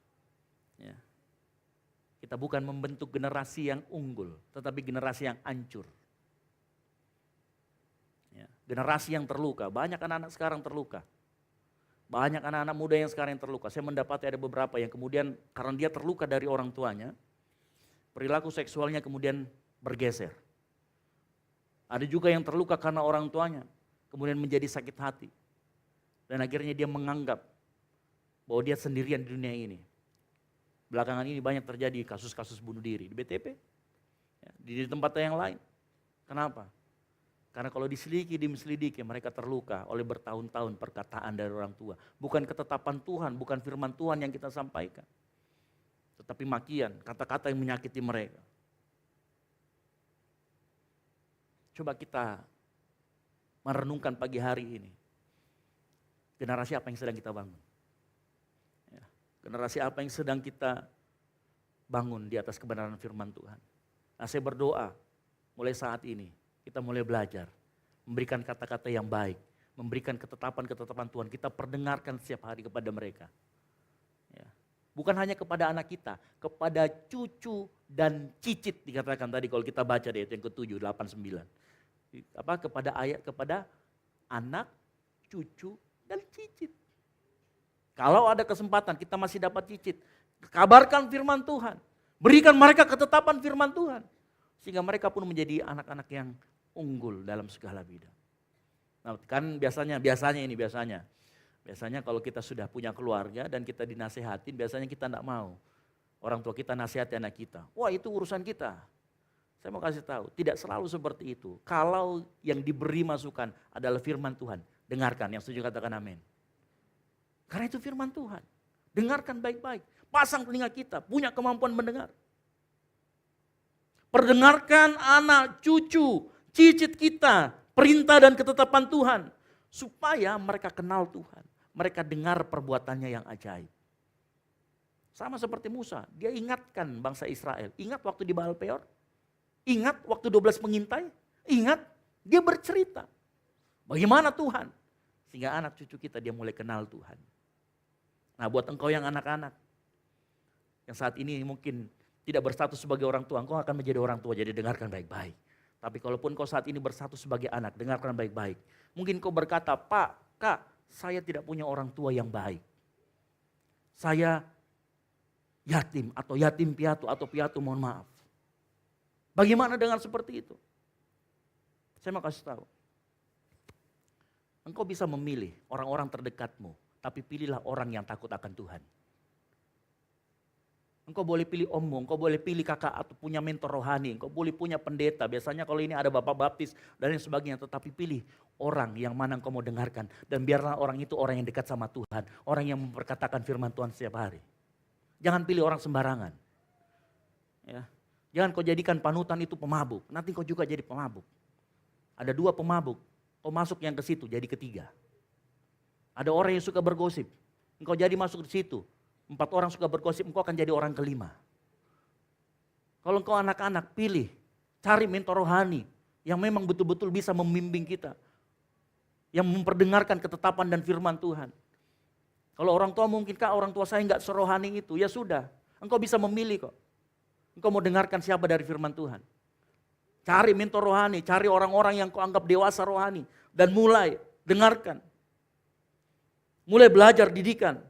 [SPEAKER 4] Ya. Kita bukan membentuk generasi yang unggul, tetapi generasi yang hancur. Ya. Generasi yang terluka, banyak anak-anak sekarang terluka. Banyak anak-anak muda yang sekarang yang terluka. Saya mendapati ada beberapa yang kemudian karena dia terluka dari orang tuanya, perilaku seksualnya kemudian bergeser. Ada juga yang terluka karena orang tuanya, kemudian menjadi sakit hati. Dan akhirnya dia menganggap bahwa dia sendirian di dunia ini. Belakangan ini banyak terjadi kasus-kasus bunuh diri di BTP, ya, di tempat yang lain. Kenapa? Karena kalau diselidiki mereka terluka oleh bertahun-tahun perkataan dari orang tua. Bukan ketetapan Tuhan, bukan firman Tuhan yang kita sampaikan. Tetapi makian, kata-kata yang menyakiti mereka. Coba kita merenungkan pagi hari ini. Generasi apa yang sedang kita bangun? Generasi apa yang sedang kita bangun di atas kebenaran firman Tuhan. Nah saya berdoa mulai saat ini kita mulai belajar. Memberikan kata-kata yang baik. Memberikan ketetapan-ketetapan Tuhan. Kita perdengarkan setiap hari kepada mereka. Ya. Bukan hanya kepada anak kita. Kepada cucu dan cicit dikatakan tadi kalau kita baca deh yang ke-7, 8, 9. Kepada anak, cucu dan cicit. Kalau ada kesempatan kita masih dapat cicit, kabarkan firman Tuhan. Berikan mereka ketetapan firman Tuhan. Sehingga mereka pun menjadi anak-anak yang unggul dalam segala bidang. Nah, kan biasanya kalau kita sudah punya keluarga dan kita dinasehatin, biasanya kita tidak mau. Orang tua kita nasihati anak kita. Wah itu urusan kita. Saya mau kasih tahu, tidak selalu seperti itu. Kalau yang diberi masukan adalah firman Tuhan, dengarkan. Yang setuju katakan amin. Karena itu firman Tuhan. Dengarkan baik-baik. Pasang telinga kita, punya kemampuan mendengar. Perdengarkan anak, cucu, cicit kita, perintah dan ketetapan Tuhan. Supaya mereka kenal Tuhan. Mereka dengar perbuatannya yang ajaib. Sama seperti Musa, dia ingatkan bangsa Israel. Ingat waktu di Baal Peor? Ingat waktu 12 pengintai? Ingat, dia bercerita. Bagaimana Tuhan? Sehingga anak cucu kita dia mulai kenal Tuhan. Nah buat engkau yang anak-anak, yang saat ini mungkin tidak berstatus sebagai orang tua, engkau akan menjadi orang tua, jadi dengarkan baik-baik. Tapi kalaupun kau saat ini berstatus sebagai anak, dengarkan baik-baik. Mungkin kau berkata, Pak, Kak, saya tidak punya orang tua yang baik. Saya yatim atau yatim piatu atau piatu mohon maaf. Bagaimana dengan seperti itu? Saya mau kasih tahu. Engkau bisa memilih orang-orang terdekatmu. Tapi pilihlah orang yang takut akan Tuhan. Engkau boleh pilih ommu, engkau boleh pilih kakak atau punya mentor rohani, engkau boleh punya pendeta. Biasanya kalau ini ada bapak baptis dan lain sebagainya. Tetapi pilih orang yang mana engkau mau dengarkan. Dan biarlah orang itu orang yang dekat sama Tuhan. Orang yang memperkatakan firman Tuhan setiap hari. Jangan pilih orang sembarangan. Ya. Jangan kau jadikan panutan itu pemabuk. Nanti kau juga jadi pemabuk. Ada 2 pemabuk. Kau masuk yang ke situ jadi ketiga. Ada orang yang suka bergosip. Engkau jadi masuk di situ. 4 orang suka bergosip, engkau akan jadi orang kelima. Kalau engkau anak-anak, pilih, cari mentor rohani yang memang betul-betul bisa membimbing kita. Yang memperdengarkan ketetapan dan firman Tuhan. Kalau orang tua mungkin, Kak, orang tua saya enggak serohani itu, ya sudah. Engkau bisa memilih kok. Engkau mau dengarkan siapa dari firman Tuhan. Cari mentor rohani, cari orang-orang yang kau anggap dewasa rohani. Dan mulai dengarkan. Mulai belajar didikan.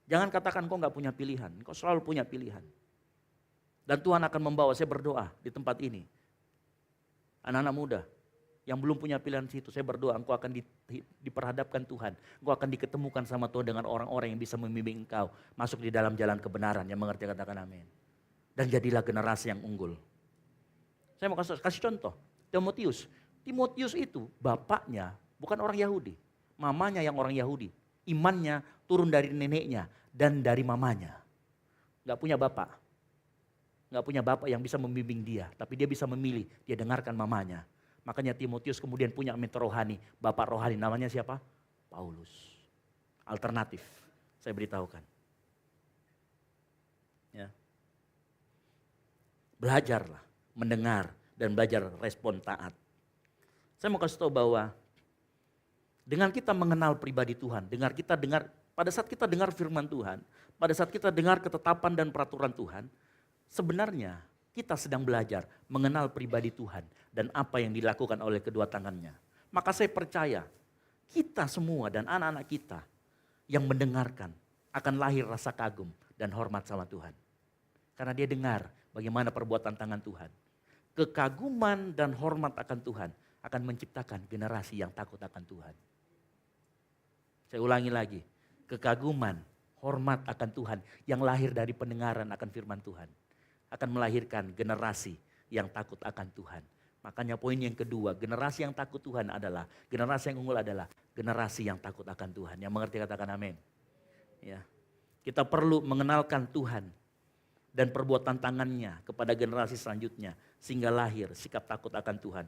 [SPEAKER 4] Jangan katakan kau nggak punya pilihan, kau selalu punya pilihan. Dan Tuhan akan membawa, saya berdoa di tempat ini. Anak-anak muda yang belum punya pilihan situ, saya berdoa engkau akan diperhadapkan Tuhan. Engkau akan diketemukan sama Tuhan dengan orang-orang yang bisa membimbing engkau masuk di dalam jalan kebenaran, yang mengerti katakan amin. Dan jadilah generasi yang unggul. Saya mau kasih contoh, Timotius. Timotius itu bapaknya bukan orang Yahudi, mamanya yang orang Yahudi. Imannya turun dari neneknya dan dari mamanya. Gak punya bapak. Gak punya bapak yang bisa membimbing dia. Tapi dia bisa memilih, dia dengarkan mamanya. Makanya Timotius kemudian punya mentor rohani. Bapak rohani namanya siapa? Paulus. Alternatif, saya beritahukan. Ya. Belajarlah, mendengar dan belajar respon taat. Saya mau kasih tahu bahwa dengan kita mengenal pribadi Tuhan, pada saat kita dengar firman Tuhan, pada saat kita dengar ketetapan dan peraturan Tuhan, sebenarnya kita sedang belajar mengenal pribadi Tuhan dan apa yang dilakukan oleh kedua tangannya. Maka saya percaya kita semua dan anak-anak kita yang mendengarkan akan lahir rasa kagum dan hormat sama Tuhan. Karena dia dengar bagaimana perbuatan tangan Tuhan. Kekaguman dan hormat akan Tuhan akan menciptakan generasi yang takut akan Tuhan. Saya ulangi lagi, kekaguman, hormat akan Tuhan yang lahir dari pendengaran akan firman Tuhan akan melahirkan generasi yang takut akan Tuhan. Makanya poin yang kedua, generasi yang takut Tuhan adalah, generasi yang unggul adalah generasi yang takut akan Tuhan. Yang mengerti katakan amin. Ya. Kita perlu mengenalkan Tuhan dan perbuatan tangannya kepada generasi selanjutnya sehingga lahir sikap takut akan Tuhan.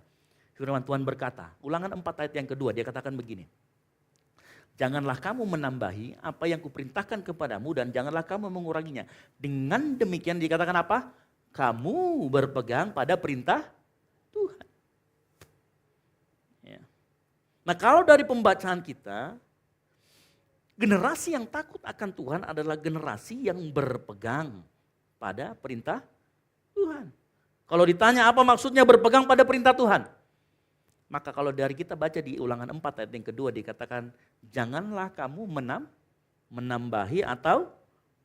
[SPEAKER 4] Firman Tuhan berkata, Ulangan 4 ayat yang kedua, dia katakan begini. Janganlah kamu menambahi apa yang kuperintahkan kepadamu dan janganlah kamu menguranginya. Dengan demikian dikatakan apa? Kamu berpegang pada perintah Tuhan. Ya. Nah kalau dari pembacaan kita, generasi yang takut akan Tuhan adalah generasi yang berpegang pada perintah Tuhan. Kalau ditanya apa maksudnya berpegang pada perintah Tuhan? Maka kalau dari kita baca di Ulangan 4 ayat yang kedua dikatakan, janganlah kamu menambahi atau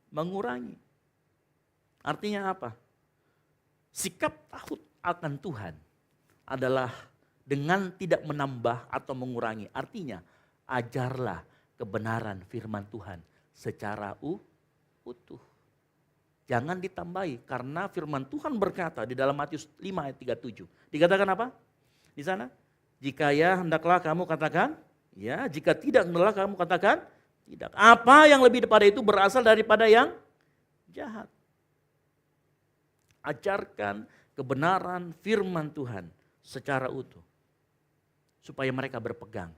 [SPEAKER 4] mengurangi. Artinya apa? Sikap takut akan Tuhan adalah dengan tidak menambah atau mengurangi. Artinya ajarlah kebenaran firman Tuhan secara utuh. Jangan ditambahi karena firman Tuhan berkata di dalam Matius 5 ayat 37. Dikatakan apa? Di sana. Jika ya hendaklah kamu katakan, ya. Jika tidak hendaklah kamu katakan, tidak. Apa yang lebih daripada itu berasal daripada yang jahat. Ajarkan kebenaran firman Tuhan secara utuh. Supaya mereka berpegang.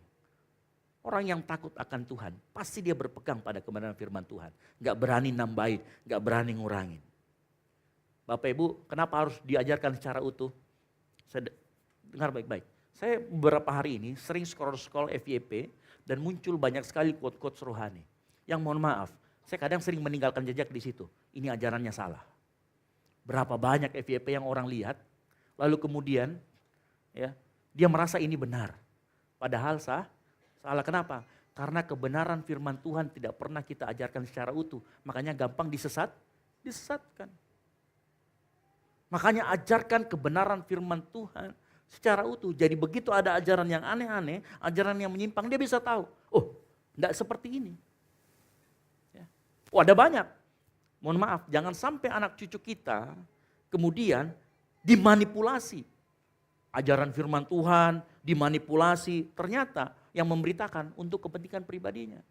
[SPEAKER 4] Orang yang takut akan Tuhan, pasti dia berpegang pada kebenaran firman Tuhan. Gak berani nambahin, gak berani ngurangin. Bapak Ibu, kenapa harus diajarkan secara utuh? Saya dengar baik-baik. Saya beberapa hari ini sering scroll FYP dan muncul banyak sekali quote-quote rohani. Yang mohon maaf, saya kadang sering meninggalkan jejak di situ. Ini ajarannya salah. Berapa banyak FYP yang orang lihat, lalu kemudian ya dia merasa ini benar. Padahal salah. Kenapa? Karena kebenaran firman Tuhan tidak pernah kita ajarkan secara utuh. Makanya gampang disesatkan. Makanya ajarkan kebenaran firman Tuhan secara utuh. Jadi begitu ada ajaran yang aneh-aneh, ajaran yang menyimpang, dia bisa tahu. Oh, enggak seperti ini. Ya. Oh, ada banyak. Mohon maaf, jangan sampai anak cucu kita kemudian dimanipulasi. Ajaran firman Tuhan dimanipulasi, ternyata yang memberitakan untuk kepentingan pribadinya.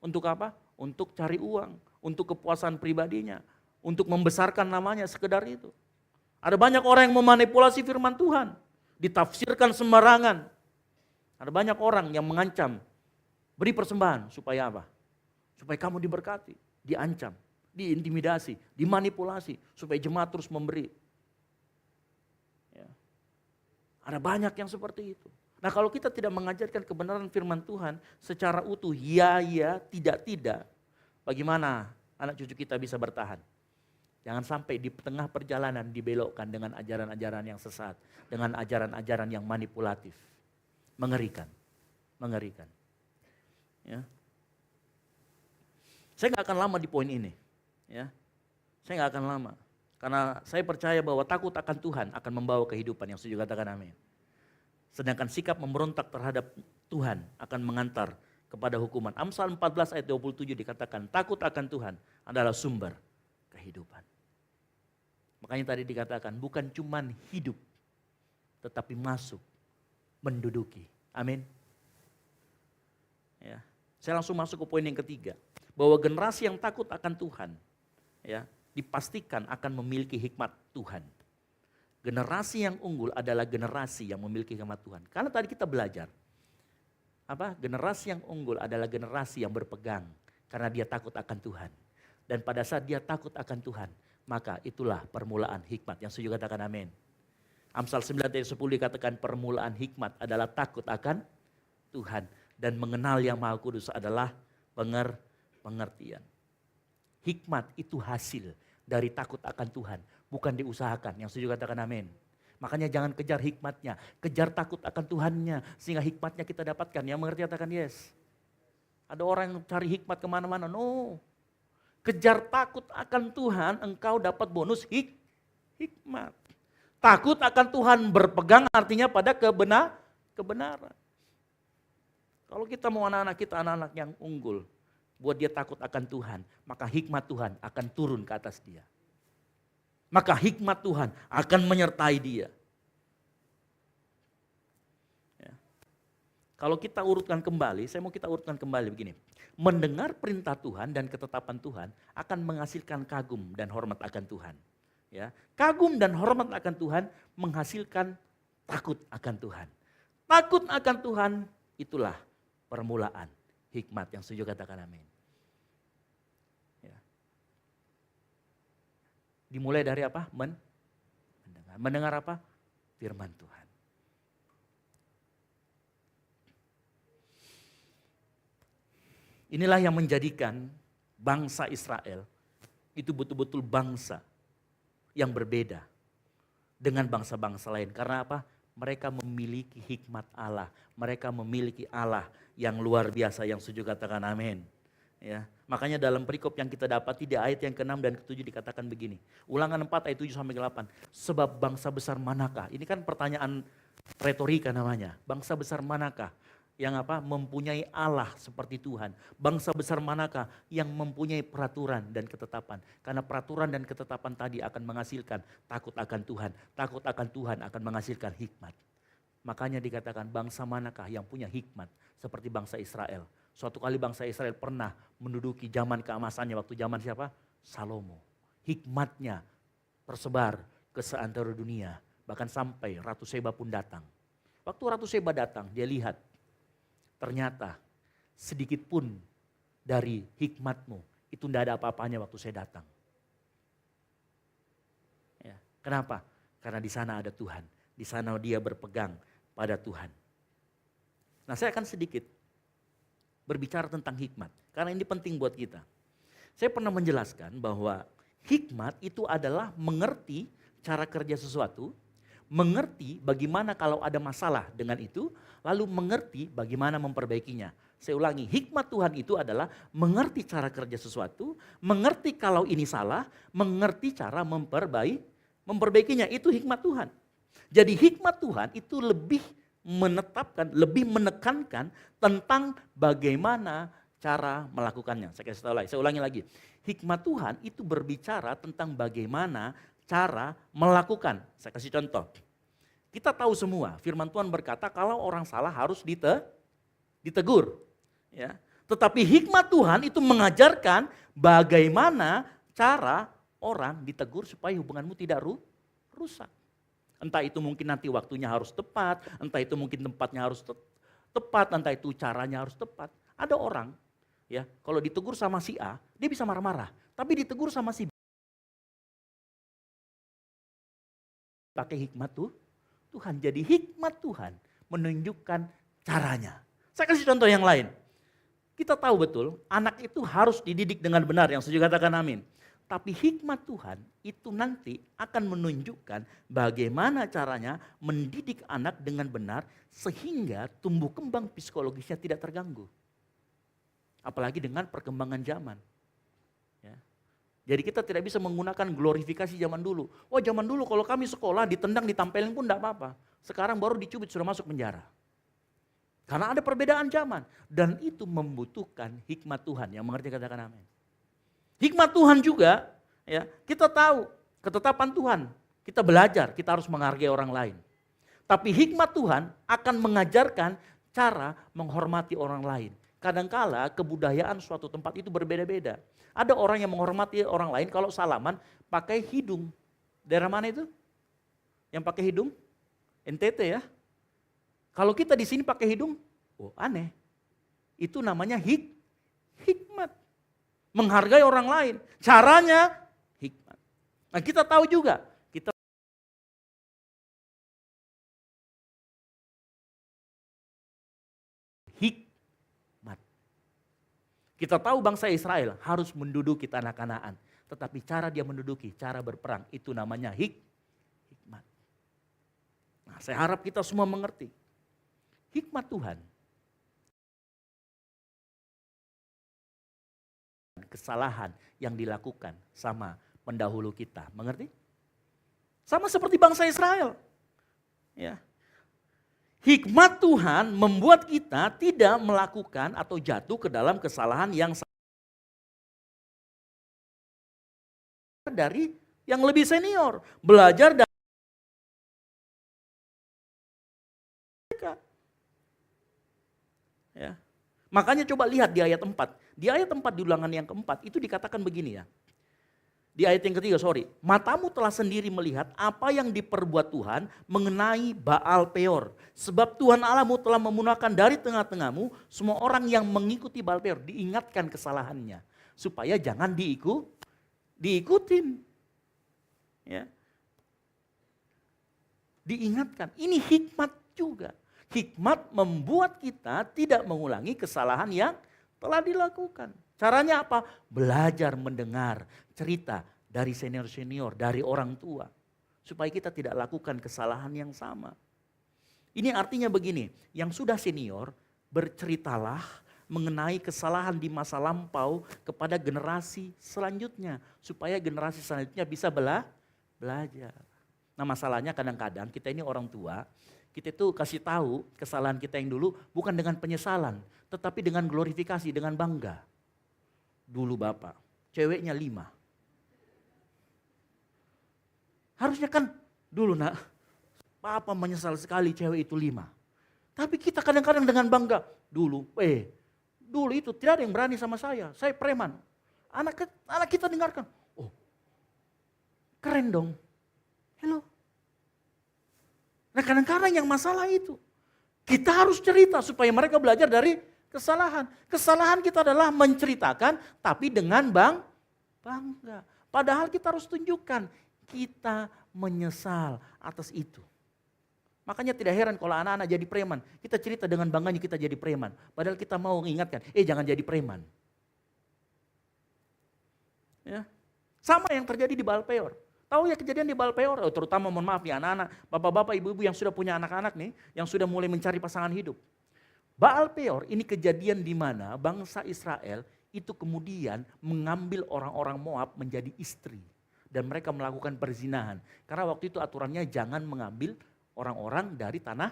[SPEAKER 4] Untuk apa? Untuk cari uang, untuk kepuasan pribadinya, untuk membesarkan namanya, sekedar itu. Ada banyak orang yang memanipulasi firman Tuhan, ditafsirkan sembarangan. Ada banyak orang yang mengancam, beri persembahan supaya apa? Supaya kamu diberkati, diancam, diintimidasi, dimanipulasi, supaya jemaat terus memberi. Ya. Ada banyak yang seperti itu. Nah, kalau kita tidak mengajarkan kebenaran firman Tuhan secara utuh, ya, tidak, bagaimana anak cucu kita bisa bertahan? Jangan sampai di tengah perjalanan dibelokkan dengan ajaran-ajaran yang sesat, dengan ajaran-ajaran yang manipulatif. Mengerikan. Ya. Saya nggak akan lama di poin ini. Ya. Saya nggak akan lama. Karena saya percaya bahwa takut akan Tuhan akan membawa kehidupan, yang setuju katakan amin. Sedangkan sikap memberontak terhadap Tuhan akan mengantar kepada hukuman. Amsal 14 ayat 27 dikatakan, takut akan Tuhan adalah sumber kehidupan. Makanya tadi dikatakan, bukan cuman hidup, tetapi masuk, menduduki. Amin. Ya. Saya langsung masuk ke poin yang ketiga. Bahwa generasi yang takut akan Tuhan, ya, dipastikan akan memiliki hikmat Tuhan. Generasi yang unggul adalah generasi yang memiliki hikmat Tuhan. Karena tadi kita belajar, generasi yang unggul adalah generasi yang berpegang karena dia takut akan Tuhan. Dan pada saat dia takut akan Tuhan, maka itulah permulaan hikmat. Yang setuju katakan amin. Amsal 9 ayat 10 dikatakan permulaan hikmat adalah takut akan Tuhan. Dan mengenal yang Maha Kudus adalah pengertian. Hikmat itu hasil dari takut akan Tuhan, bukan diusahakan. Yang setuju katakan amin. Makanya jangan kejar hikmatnya, kejar takut akan Tuhannya, sehingga hikmatnya kita dapatkan. Yang mengerti katakan yes. Ada orang yang cari hikmat kemana-mana, no. Kejar takut akan Tuhan, engkau dapat bonus hikmat. Takut akan Tuhan, berpegang artinya pada kebenaran. Kalau kita mau anak-anak kita anak-anak yang unggul, buat dia takut akan Tuhan, maka hikmat Tuhan akan turun ke atas dia. Maka hikmat Tuhan akan menyertai dia. Ya. Kalau kita urutkan kembali, saya mau kita urutkan kembali begini. Mendengar perintah Tuhan dan ketetapan Tuhan akan menghasilkan kagum dan hormat akan Tuhan. Ya. Kagum dan hormat akan Tuhan menghasilkan takut akan Tuhan. Takut akan Tuhan itulah permulaan hikmat. Yang setuju katakan amin. Ya. Dimulai dari apa? Mendengar. Mendengar apa? Firman Tuhan. Inilah yang menjadikan bangsa Israel itu betul-betul bangsa yang berbeda dengan bangsa-bangsa lain. Karena apa? Mereka memiliki hikmat Allah. Mereka memiliki Allah yang luar biasa. Yang setuju katakan amin. Ya, makanya dalam perikop yang kita dapat di ayat yang ke-6 dan ke-7 dikatakan begini. Ulangan 4 ayat 7 sampai 8. Sebab bangsa besar manakah? Ini kan pertanyaan retorika namanya. Bangsa besar manakah yang mempunyai Allah seperti Tuhan? Bangsa besar manakah yang mempunyai peraturan dan ketetapan? Karena peraturan dan ketetapan tadi akan menghasilkan takut akan Tuhan. Takut akan Tuhan akan menghasilkan hikmat. Makanya dikatakan bangsa manakah yang punya hikmat seperti bangsa Israel. Suatu kali bangsa Israel pernah menduduki zaman keemasannya waktu zaman siapa? Salomo. Hikmatnya tersebar ke seantero dunia. Bahkan sampai Ratu Seba pun datang. Waktu Ratu Seba datang, dia lihat ternyata sedikit pun dari hikmatmu itu tidak ada apa-apanya waktu saya datang. Ya, kenapa? Karena di sana ada Tuhan. Di sana dia berpegang pada Tuhan. Nah, saya akan sedikit berbicara tentang hikmat. Karena ini penting buat kita. Saya pernah menjelaskan bahwa hikmat itu adalah mengerti cara kerja sesuatu, mengerti bagaimana kalau ada masalah dengan itu, lalu mengerti bagaimana memperbaikinya. Saya ulangi, hikmat Tuhan itu adalah mengerti cara kerja sesuatu, mengerti kalau ini salah, mengerti cara memperbaikinya. Itu hikmat Tuhan. Jadi hikmat Tuhan itu lebih menetapkan, lebih menekankan tentang bagaimana cara melakukannya. Saya kasih tahu lagi, saya ulangi lagi. Hikmat Tuhan itu berbicara tentang bagaimana cara melakukan. Saya kasih contoh. Kita tahu semua, firman Tuhan berkata kalau orang salah harus ditegur. Ya. Tetapi hikmat Tuhan itu mengajarkan bagaimana cara orang ditegur supaya hubunganmu tidak rusak. Entah itu mungkin nanti waktunya harus tepat, entah itu mungkin tempatnya harus tepat, entah itu caranya harus tepat. Ada orang, ya, kalau ditegur sama si A, dia bisa marah-marah. Tapi ditegur sama si B, pakai hikmat Tuhan. Jadi hikmat Tuhan menunjukkan caranya. Saya kasih contoh yang lain. Kita tahu betul, anak itu harus dididik dengan benar, yang setuju katakan amin. Tapi hikmat Tuhan itu nanti akan menunjukkan bagaimana caranya mendidik anak dengan benar sehingga tumbuh kembang psikologisnya tidak terganggu. Apalagi dengan perkembangan zaman. Ya. Jadi kita tidak bisa menggunakan glorifikasi zaman dulu. Oh zaman dulu kalau kami sekolah ditendang, ditampelin pun tidak apa-apa. Sekarang baru dicubit sudah masuk penjara. Karena ada perbedaan zaman. Dan itu membutuhkan hikmat Tuhan yang mengerti katakan amin. Hikmat Tuhan juga, ya, kita tahu ketetapan Tuhan. Kita belajar, kita harus menghargai orang lain. Tapi hikmat Tuhan akan mengajarkan cara menghormati orang lain. Kadangkala kebudayaan suatu tempat itu berbeda-beda. Ada orang yang menghormati orang lain kalau salaman pakai hidung. Daerah mana itu? Yang pakai hidung? NTT ya. Kalau kita di sini pakai hidung, oh aneh. Itu namanya hikmat. Menghargai orang lain. Caranya hikmat. Nah kita tahu juga. Hikmat. Kita tahu bangsa Israel harus menduduki tanah Kanaan. Tetapi cara dia menduduki, cara berperang. Itu namanya hikmat. Nah saya harap kita semua mengerti. Hikmat Tuhan. Kesalahan yang dilakukan sama pendahulu kita, mengerti? Sama seperti bangsa Israel. Ya. Hikmat Tuhan membuat kita tidak melakukan atau jatuh ke dalam kesalahan yang dari yang lebih senior, belajar dari mereka. Ya. Makanya coba lihat di ayat 4. Di ayat 4 di ulangan yang keempat itu dikatakan begini ya. Di ayat yang ketiga, matamu telah sendiri melihat apa yang diperbuat Tuhan mengenai Baal Peor. Sebab Tuhan Allahmu telah memunahkan dari tengah-tengahmu semua orang yang mengikuti Baal Peor. Diingatkan kesalahannya. Supaya jangan diikutin. Ya. Diingatkan, ini hikmat juga. Hikmat membuat kita tidak mengulangi kesalahan yang telah dilakukan. Caranya apa? Belajar mendengar cerita dari senior-senior, dari orang tua. Supaya kita tidak lakukan kesalahan yang sama. Ini artinya begini, yang sudah senior berceritalah mengenai kesalahan di masa lampau kepada generasi selanjutnya. Supaya generasi selanjutnya bisa belajar. Nah masalahnya kadang-kadang kita ini orang tua, kita itu kasih tahu kesalahan kita yang dulu bukan dengan penyesalan, tetapi dengan glorifikasi, dengan bangga. Dulu Bapak, ceweknya 5. Harusnya kan dulu nak, Papa menyesal sekali cewek itu 5. Tapi kita kadang-kadang dengan bangga, dulu itu tidak ada yang berani sama saya preman. Anak kita dengarkan, oh keren dong, hello. Nah kadang-kadang yang masalah itu. Kita harus cerita supaya mereka belajar dari kesalahan. Kesalahan kita adalah menceritakan tapi dengan bangga. Padahal kita harus tunjukkan kita menyesal atas itu. Makanya tidak heran kalau anak-anak jadi preman. Kita cerita dengan bangganya kita jadi preman. Padahal kita mau mengingatkan, jangan jadi preman. Ya. Sama yang terjadi di Baal Peor. Tahu ya kejadian di Baal Peor, terutama mohon maaf nih anak-anak, bapak-bapak, ibu-ibu yang sudah punya anak-anak nih, yang sudah mulai mencari pasangan hidup. Baal Peor ini kejadian di mana bangsa Israel itu kemudian mengambil orang-orang Moab menjadi istri. Dan mereka melakukan perzinahan. Karena waktu itu aturannya jangan mengambil orang-orang dari tanah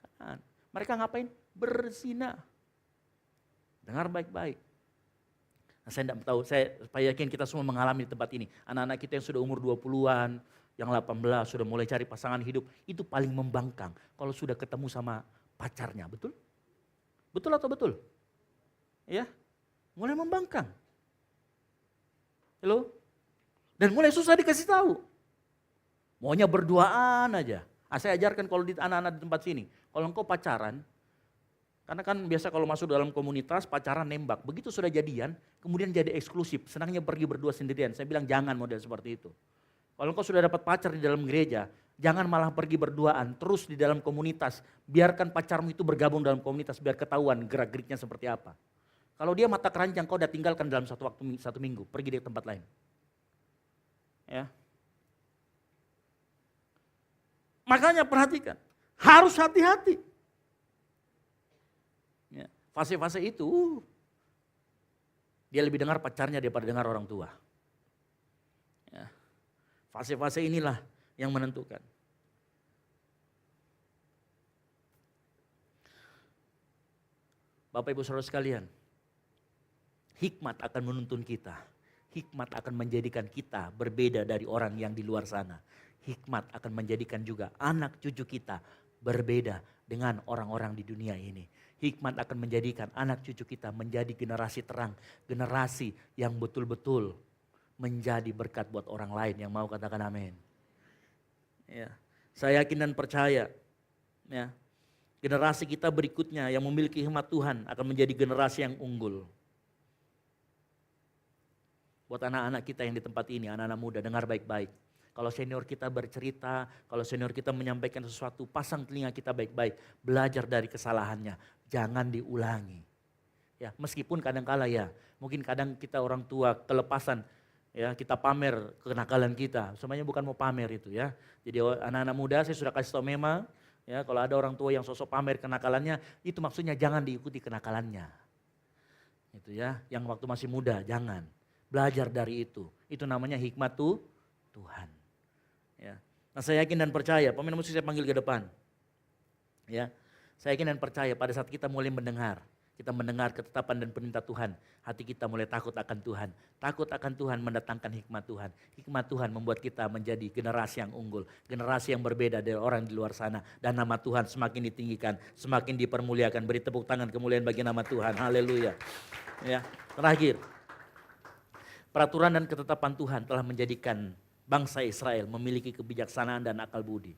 [SPEAKER 4] Kanaan. Mereka ngapain? Berzina. Dengar baik-baik. Nah, saya tidak tahu, saya yakin kita semua mengalami di tempat ini. Anak-anak kita yang sudah umur 20-an, yang 18 sudah mulai cari pasangan hidup, itu paling membangkang kalau sudah ketemu sama pacarnya, betul? Betul atau betul? Ya, mulai membangkang. Halo? Dan mulai susah dikasih tahu. Maunya berduaan aja. Saya ajarkan kalau di anak-anak di tempat sini, kalau engkau pacaran, karena kan biasa kalau masuk dalam komunitas pacaran nembak, begitu sudah jadian, kemudian jadi eksklusif, senangnya pergi berdua sendirian. Saya bilang jangan model seperti itu. Kalau engkau sudah dapat pacar di dalam gereja, jangan malah pergi berduaan, terus di dalam komunitas. Biarkan pacarmu itu bergabung dalam komunitas, biar ketahuan gerak-geriknya seperti apa. Kalau dia mata keranjang, kau udah tinggalkan dalam satu minggu, pergi di tempat lain. Ya. Makanya perhatikan, harus hati-hati. Ya, fase-fase itu, dia lebih dengar pacarnya daripada dengar orang tua. Ya, fase-fase inilah yang menentukan. Bapak Ibu Saudara sekalian, hikmat akan menuntun kita. Hikmat akan menjadikan kita berbeda dari orang yang di luar sana. Hikmat akan menjadikan juga anak cucu kita berbeda dengan orang-orang di dunia ini. Hikmat akan menjadikan anak cucu kita menjadi generasi terang. Generasi yang betul-betul menjadi berkat buat orang lain yang mau katakan amin. Ya, saya yakin dan percaya ya, generasi kita berikutnya yang memiliki hikmat Tuhan akan menjadi generasi yang unggul. Buat anak-anak kita yang di tempat ini, anak-anak muda, dengar baik-baik. Kalau senior kita bercerita, kalau senior kita menyampaikan sesuatu, pasang telinga kita baik-baik. Belajar dari kesalahannya, jangan diulangi. Ya, meskipun kadang-kala ya, mungkin kadang kita orang tua kelepasan, ya kita pamer kenakalan kita. Semuanya bukan mau pamer itu ya. Jadi anak-anak muda saya sudah kasih tau memang, ya kalau ada orang tua yang sosok pamer kenakalannya, itu maksudnya jangan diikuti kenakalannya. Itu ya, yang waktu masih muda jangan. Belajar dari itu. Itu namanya hikmat Tuhan. Ya. Nah saya yakin dan percaya, pemain musik saya panggil ke depan. Ya, saya yakin dan percaya pada saat kita mulai mendengar, kita mendengar ketetapan dan perintah Tuhan, hati kita mulai takut akan Tuhan. Takut akan Tuhan mendatangkan hikmat Tuhan. Hikmat Tuhan membuat kita menjadi generasi yang unggul, generasi yang berbeda dari orang di luar sana. Dan nama Tuhan semakin ditinggikan, semakin dipermuliakan. Beri tepuk tangan kemuliaan bagi nama Tuhan. Haleluya. Ya, terakhir. Peraturan dan ketetapan Tuhan telah menjadikan bangsa Israel memiliki kebijaksanaan dan akal budi.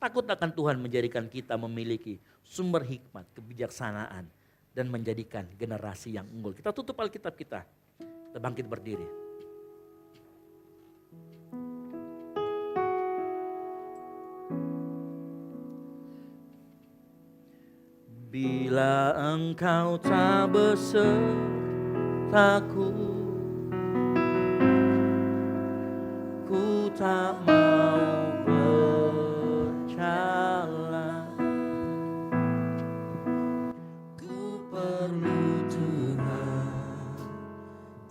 [SPEAKER 4] Takut akan Tuhan menjadikan kita memiliki sumber hikmat, kebijaksanaan, dan menjadikan generasi yang unggul. Kita tutup Alkitab kita. Kita bangkit berdiri. Bila engkau tak besertaku, ku tak mau berjalan.
[SPEAKER 5] Ku perlu Tuhan,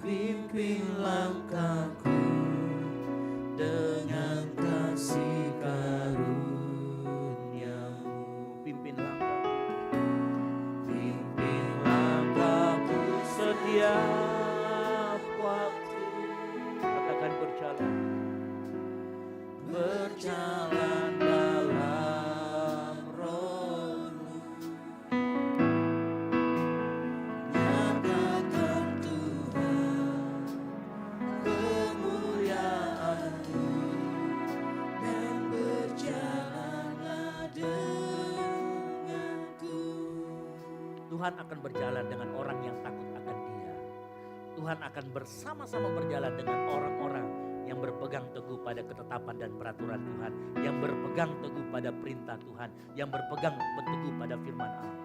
[SPEAKER 5] pimpin langkahku dengan kasih karunia-Mu.
[SPEAKER 4] Pimpin langkahku setiap waktu. Katakan berjalan dalam Roh-Mu.
[SPEAKER 5] Nyatakan Tuhan kemuliaan-Mu dan berjalanlah denganku.
[SPEAKER 4] Tuhan akan berjalan dengan orang yang takut akan Dia. Tuhan akan bersama-sama berjalan dengan orang-orang yang berpegang teguh pada ketetapan dan peraturan Tuhan, yang berpegang teguh pada perintah Tuhan, yang berpegang teguh pada firman Allah.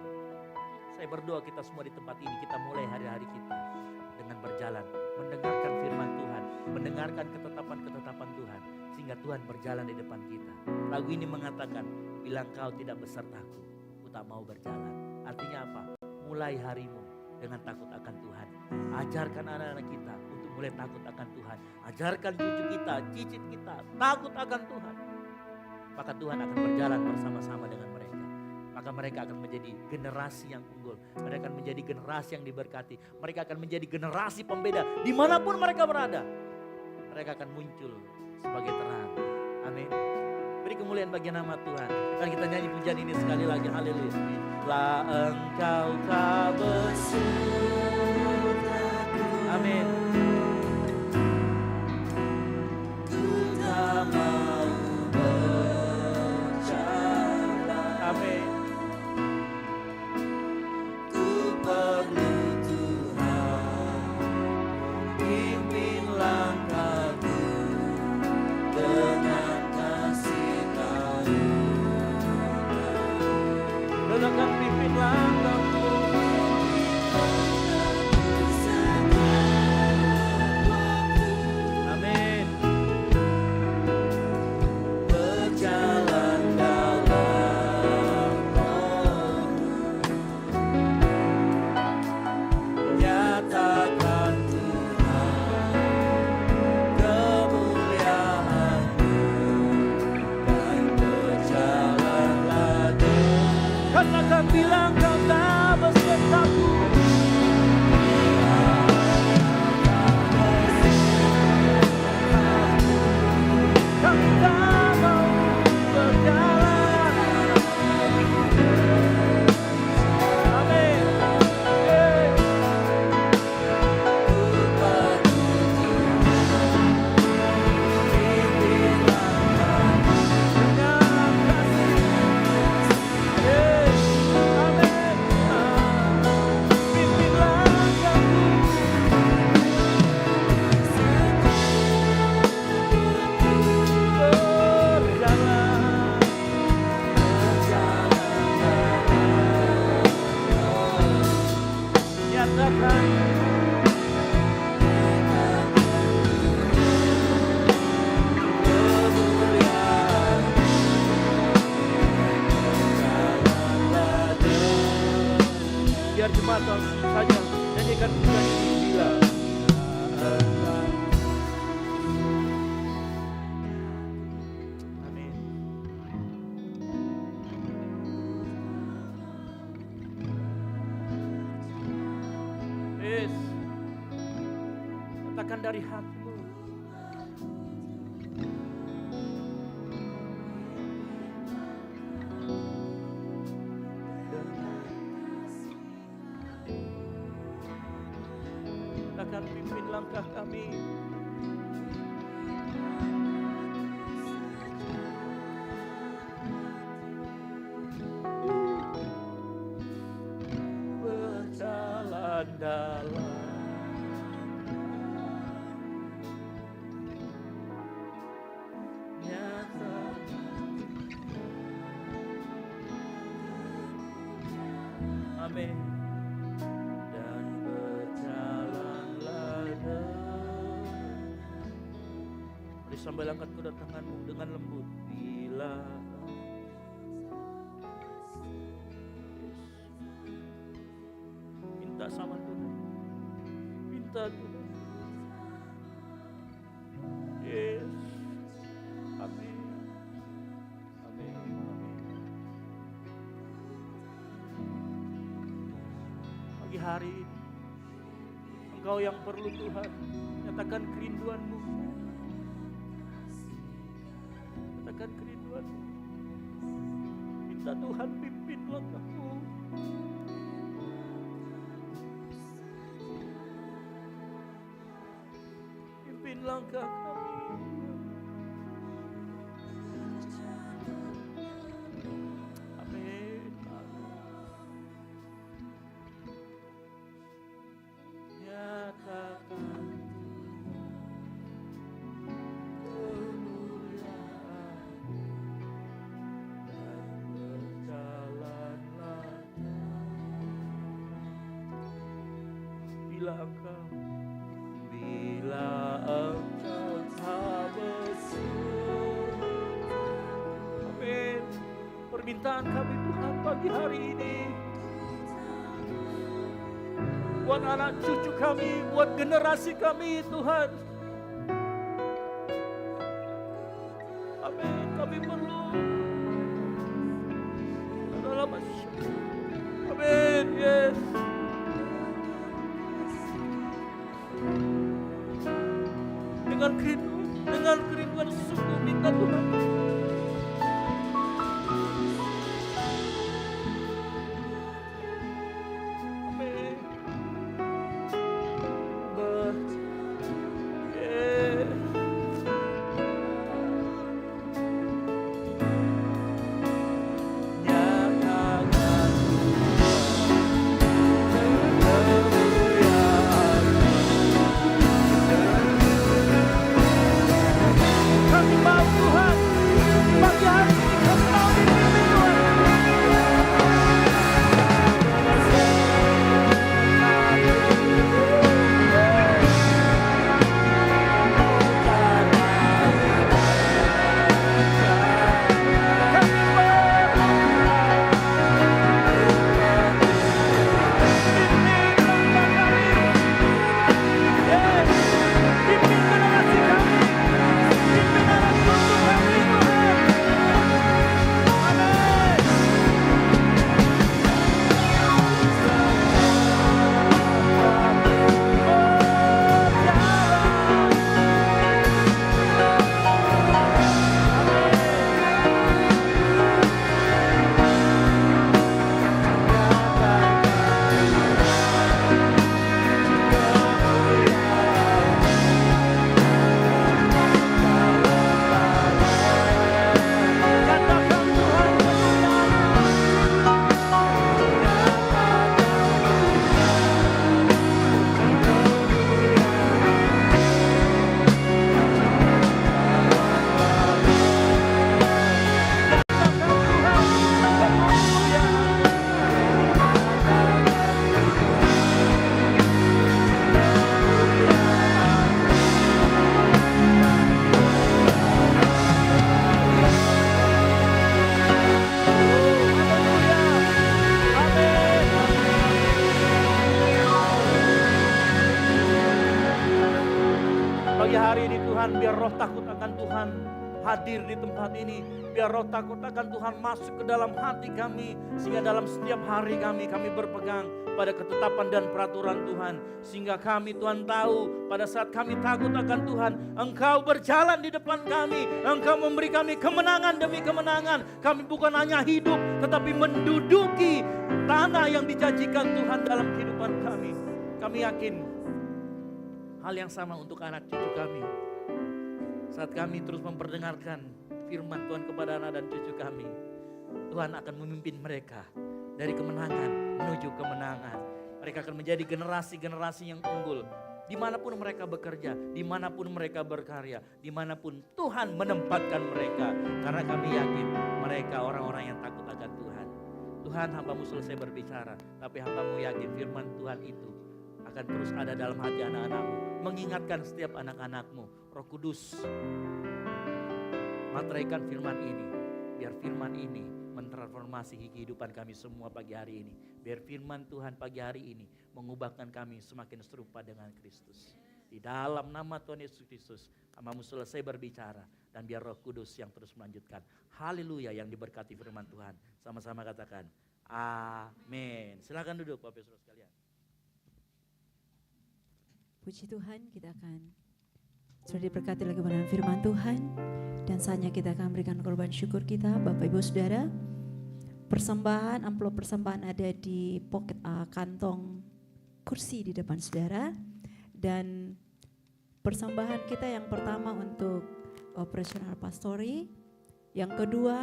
[SPEAKER 4] Saya berdoa kita semua di tempat ini, kita mulai hari-hari kita dengan berjalan, mendengarkan firman Tuhan, mendengarkan ketetapan-ketetapan Tuhan, sehingga Tuhan berjalan di depan kita. Lagu ini mengatakan, bila engkau tidak besertaku, ku tak mau berjalan. Artinya apa? Mulai harimu dengan takut akan Tuhan. Ajarkan anak-anak kita untuk mulai takut akan Tuhan. Ajarkan cucu kita, cicit kita takut akan Tuhan. Maka Tuhan akan berjalan bersama-sama dengan mereka. maka mereka akan menjadi generasi yang unggul. Mereka akan menjadi generasi yang diberkati. Mereka akan menjadi generasi pembeda. Dimanapun mereka berada, mereka akan muncul sebagai terang. Amin. Beri kemuliaan bagi nama Tuhan. Dan kita nyanyi pujian ini sekali lagi. Haleluya. Lah engkau tak bersertaku. Amin.
[SPEAKER 5] Ku tak mau berjalan.
[SPEAKER 4] Amin.
[SPEAKER 5] Ku perlu Tuhan, pimpin langkahku dengan kasih karunia.
[SPEAKER 4] Letakkan pimpin langkahku. Amin.
[SPEAKER 5] Berjalan dalam roh, nyatakan Tuhan kemuliaan-Mu dan berjalanlah dengan
[SPEAKER 4] Katakan bilang kau tak besertaku. Kau tak mau berjalan. Amin. Hey. Dengan kasih. Hey. Amin. Pimpin langkahku. Berjalan. Nyatakan kemuliaan. Biar jemaat saja nyanyikan pujian ini bila. Amin. Yes. Katakan dari hatimu. Katakan pimpin langkah kami. Berjalan dalam nyata. Amin. Dan berjalanlah mari sambil angkat kedua tanganmu dengan lembut. Bila minta sama Tuhan. Minta Tuhan. Yes. Amin. Amin. Amin. Pagi hari ini engkau yang perlu Tuhan, nyatakan kerinduanmu. Nyatakan kerinduanmu. Minta Tuhan pimpin langkahmu. Pimpin langkah kami. Amin. Nyatakan kemuliaan dan berjalanlah bila engkau tak bersyukur. Amin. Permintaan kami Tuhan pagi hari ini, buat anak cucu kami, buat generasi kami Tuhan. Amin. Kami perlu dalam Yes. Dengan kerinduan sungguh minta Tuhan. Amin. Yeah.
[SPEAKER 5] Nyatakan kemuliaan.
[SPEAKER 4] Kami mau Tuhan, pagi hari ini kami mau dipimpin Tuhan. Pagi hari ini Tuhan, biar roh takut akan Tuhan hadir di tempat ini. Biar roh takut akan Tuhan masuk ke dalam hati kami. Sehingga dalam setiap hari kami berpegang pada ketetapan dan peraturan Tuhan. Sehingga kami Tuhan tahu pada saat kami takut akan Tuhan, Engkau berjalan di depan kami. Engkau memberi kami kemenangan demi kemenangan. Kami bukan hanya hidup tetapi menduduki tanah yang dijanjikan Tuhan dalam kehidupan kami. Kami yakin hal yang sama untuk anak cucu kami. Saat kami terus memperdengarkan firman Tuhan kepada anak dan cucu kami, Tuhan akan memimpin mereka dari kemenangan menuju kemenangan. Mereka akan menjadi generasi-generasi yang unggul. Dimanapun mereka bekerja, dimanapun mereka berkarya, dimanapun Tuhan menempatkan mereka. Karena kami yakin mereka orang-orang yang takut akan Tuhan. Tuhan, hamba-Mu selesai berbicara, tapi hamba-Mu yakin firman Tuhan itu akan terus ada dalam hati anak-anak-Mu. Mengingatkan setiap anak-anak-Mu. Roh Kudus, materaikan firman ini. Biar firman ini mentransformasi kehidupan kami semua pagi hari ini. Biar firman Tuhan pagi hari ini mengubahkan kami semakin serupa dengan Kristus. Di dalam nama Tuhan Yesus Kristus, hamba-Mu selesai berbicara. Dan biar Roh Kudus yang terus melanjutkan. Haleluya, yang diberkati firman Tuhan. Sama-sama katakan, amin. Silakan duduk Bapak Saudara sekalian.
[SPEAKER 3] Puji Tuhan, kita akan sudah diberkati lagi dengan firman Tuhan. Dan saatnya kita akan berikan korban syukur kita, Bapak Ibu Saudara. Persembahan, amplop persembahan ada di pocket kantong kursi di depan saudara. Dan persembahan kita yang pertama untuk operasional pastori. Yang kedua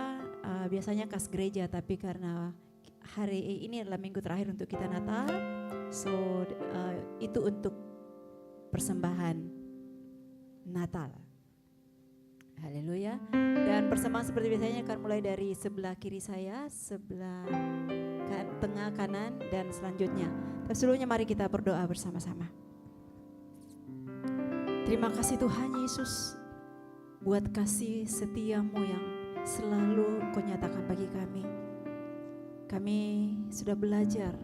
[SPEAKER 3] biasanya kas gereja, tapi karena hari ini adalah minggu terakhir untuk kita Natal, so itu untuk persembahan Natal. Haleluya. Dan persembahan seperti biasanya akan mulai dari sebelah kiri saya, sebelah tengah kanan dan selanjutnya. Tapi sebelumnya mari kita berdoa bersama-sama. Terima kasih Tuhan Yesus buat kasih setiamu yang selalu Kau nyatakan bagi kami. Kami sudah belajar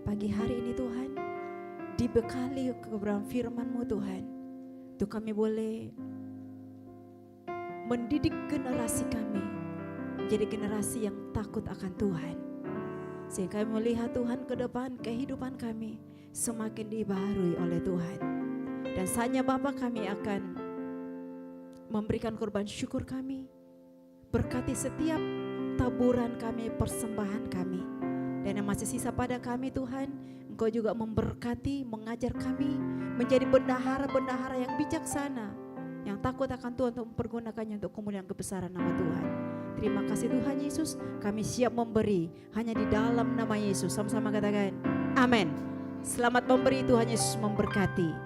[SPEAKER 3] pagi hari ini Tuhan, dibekali kebenaran firman-Mu Tuhan, untuk kami boleh mendidik generasi kami menjadi generasi yang takut akan Tuhan. Sehingga kami melihat Tuhan ke depan kehidupan kami semakin dibaharui oleh Tuhan. Dan saatnya Bapa kami akan memberikan korban syukur kami. Berkati setiap taburan kami, persembahan kami. Dan yang masih sisa pada kami Tuhan, Engkau juga memberkati, mengajar kami menjadi bendahara-bendahara yang bijaksana, yang takut akan Tuhan untuk mempergunakannya untuk kemuliaan kebesaran nama Tuhan. Terima kasih Tuhan Yesus, kami siap memberi hanya di dalam nama Yesus. Sama-sama katakan, amin. Selamat memberi, Tuhan Yesus memberkati.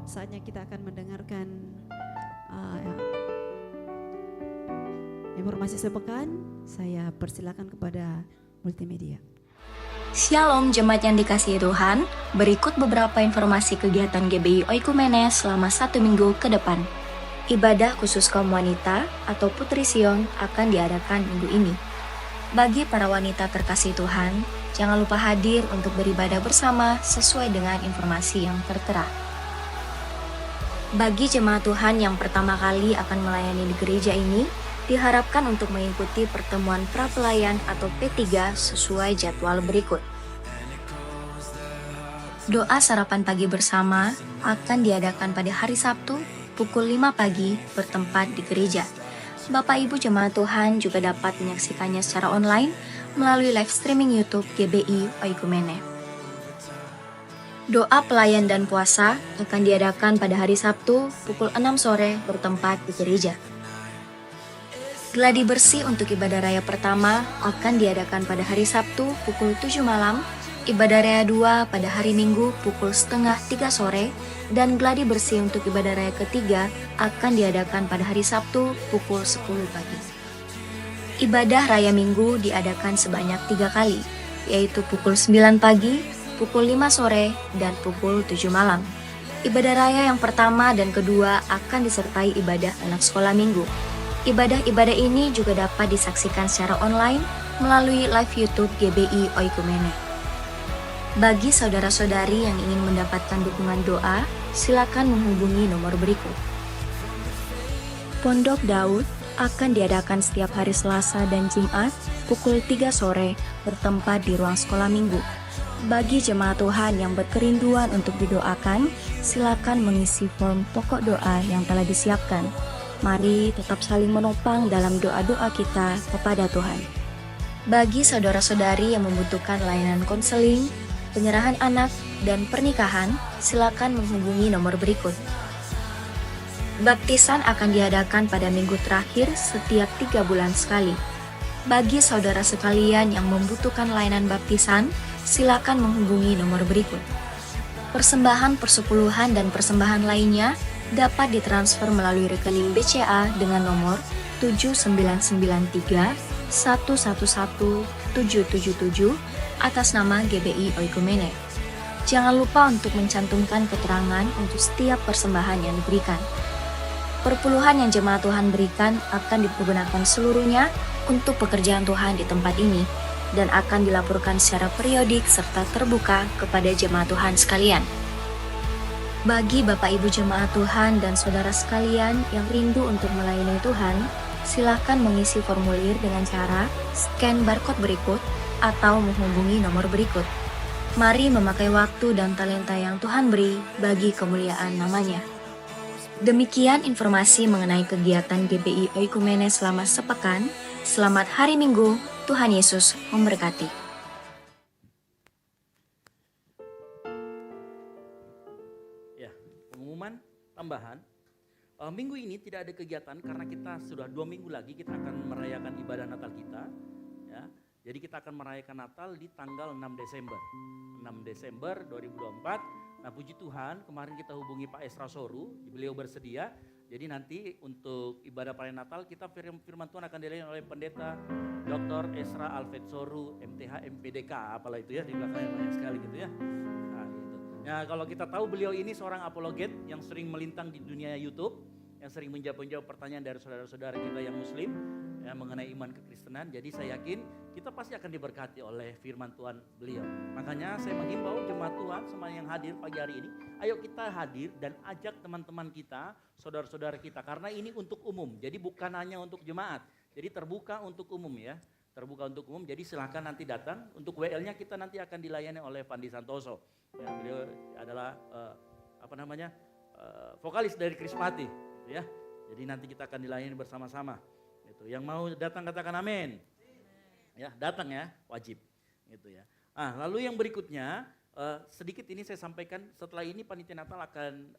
[SPEAKER 3] Saatnya kita akan mendengarkan informasi sepekan. Saya persilakan kepada multimedia.
[SPEAKER 1] Shalom jemaat yang dikasihi Tuhan, berikut beberapa informasi kegiatan GBI Oikumene selama 1 minggu ke depan. Ibadah khusus kaum wanita atau Putri Sion akan diadakan minggu ini. Bagi para wanita terkasih Tuhan, jangan lupa hadir untuk beribadah bersama sesuai dengan informasi yang tertera. Bagi jemaat Tuhan yang pertama kali akan melayani di gereja ini, diharapkan untuk mengikuti pertemuan prapelayan atau P3 sesuai jadwal berikut. Doa sarapan pagi bersama akan diadakan pada hari Sabtu pukul 5 pagi bertempat di gereja. Bapak Ibu jemaat Tuhan juga dapat menyaksikannya secara online melalui live streaming YouTube GBI Oikumene. Doa pelayan dan puasa akan diadakan pada hari Sabtu pukul 6 sore bertempat di gereja. Gladi bersih untuk ibadah raya pertama akan diadakan pada hari Sabtu pukul 7 malam, ibadah raya 2 pada hari Minggu pukul setengah 3 sore, dan gladi bersih untuk ibadah raya ketiga akan diadakan pada hari Sabtu pukul 10 pagi. Ibadah raya Minggu diadakan sebanyak 3 kali, yaitu pukul 9 pagi, pukul 5 sore, dan pukul 7 malam. Ibadah raya yang pertama dan kedua akan disertai ibadah anak sekolah minggu. Ibadah-ibadah ini juga dapat disaksikan secara online melalui live YouTube GBI Oikumene. Bagi saudara-saudari yang ingin mendapatkan dukungan doa, silakan menghubungi nomor berikut. Pondok Daud akan diadakan setiap hari Selasa dan Jumat pukul 3 sore bertempat di ruang sekolah minggu. Bagi jemaat Tuhan yang berkerinduan untuk didoakan, silakan mengisi form pokok doa yang telah disiapkan. Mari tetap saling menopang dalam doa-doa kita kepada Tuhan. Bagi saudara-saudari yang membutuhkan layanan konseling, penyerahan anak, dan pernikahan, silakan menghubungi nomor berikut. Baptisan akan diadakan pada minggu terakhir setiap 3 bulan sekali. Bagi saudara sekalian yang membutuhkan layanan baptisan, silakan menghubungi nomor berikut. Persembahan persepuluhan dan persembahan lainnya dapat ditransfer melalui rekening BCA dengan nomor 7993 111 777 atas nama GBI Oikumene. Jangan lupa untuk mencantumkan keterangan untuk setiap persembahan yang diberikan. Perpuluhan yang jemaat Tuhan berikan akan dipergunakan seluruhnya untuk pekerjaan Tuhan di tempat ini dan akan dilaporkan secara periodik serta terbuka kepada jemaat Tuhan sekalian. Bagi Bapak Ibu jemaat Tuhan dan saudara sekalian yang rindu untuk melayani Tuhan, silakan mengisi formulir dengan cara scan barcode berikut atau menghubungi nomor berikut. Mari memakai waktu dan talenta yang Tuhan beri bagi kemuliaan namanya. Demikian informasi mengenai kegiatan GBI Oikumene selama sepekan. Selamat hari Minggu, Tuhan Yesus memberkati.
[SPEAKER 4] Ya, pengumuman tambahan. Minggu ini tidak ada kegiatan karena kita sudah 2 minggu lagi kita akan merayakan ibadah Natal kita. Ya, jadi kita akan merayakan Natal di tanggal 6 Desember. 6 Desember 2024. Nah puji Tuhan kemarin kita hubungi Pak Esra Soru, beliau bersedia. Jadi nanti untuk ibadah perayaan Natal kita firman Tuhan akan dilayani oleh pendeta Dr. Esra Alfred Soru, MTH MPDK, apalah itu ya, di belakangnya banyak sekali gitu ya. Nah, gitu. Nah kalau kita tahu beliau ini seorang apologet yang sering melintang di dunia YouTube, yang sering menjawab pertanyaan dari saudara-saudara kita yang muslim ya, mengenai iman kekristenan. Jadi saya yakin kita pasti akan diberkati oleh firman Tuhan beliau. Makanya saya menghimbau jemaat Tuhan semua yang hadir pagi hari ini, ayo kita hadir dan ajak teman-teman kita, saudara-saudara kita, karena ini untuk umum. Jadi bukan hanya untuk jemaat, jadi terbuka untuk umum ya. Terbuka untuk umum, jadi silahkan nanti datang. Untuk WL-nya kita nanti akan dilayani oleh Fandi Santoso. Ya, beliau adalah vokalis dari Krismati, gitu ya. Jadi nanti kita akan dilayani bersama-sama. Gitu. Yang mau datang katakan amin. Ya, datang ya, wajib. Gitu ya. Lalu yang berikutnya, sedikit ini saya sampaikan, setelah ini panitia Natal akan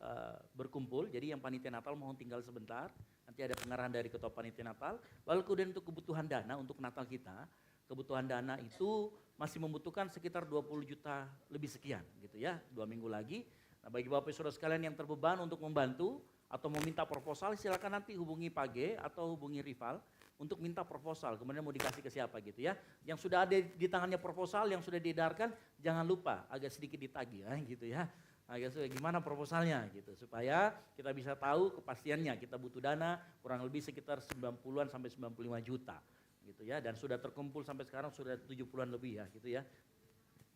[SPEAKER 4] berkumpul. Jadi yang panitia Natal mohon tinggal sebentar. Nanti ada pengarahan dari ketua panitia Natal. Lalu kemudian untuk kebutuhan dana untuk Natal kita, kebutuhan dana itu masih membutuhkan sekitar 20 juta lebih sekian gitu ya, 2 minggu lagi. Nah bagi Bapak Saudara sekalian yang terbeban untuk membantu atau meminta proposal, silakan nanti hubungi Pak G atau hubungi rival untuk minta proposal, kemudian mau dikasih ke siapa gitu ya. Yang sudah ada di tangannya proposal, yang sudah diedarkan, jangan lupa agak sedikit ditagih gitu ya. Agak sulit, gimana proposalnya gitu supaya kita bisa tahu kepastiannya. Kita butuh dana kurang lebih sekitar 90-an sampai 95 juta gitu ya, dan sudah terkumpul sampai sekarang sudah 70-an lebih ya gitu ya.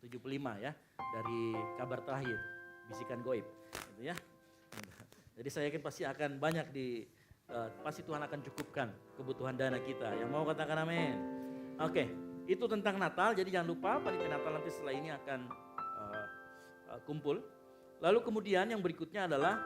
[SPEAKER 4] 75 ya dari kabar terakhir bisikan goib gitu ya. Jadi saya yakin pasti akan banyak pasti Tuhan akan cukupkan kebutuhan dana kita. Yang mau katakan amin. Oke, itu tentang Natal. Jadi jangan lupa panitia Natal nanti setelah ini akan kumpul. Lalu kemudian yang berikutnya adalah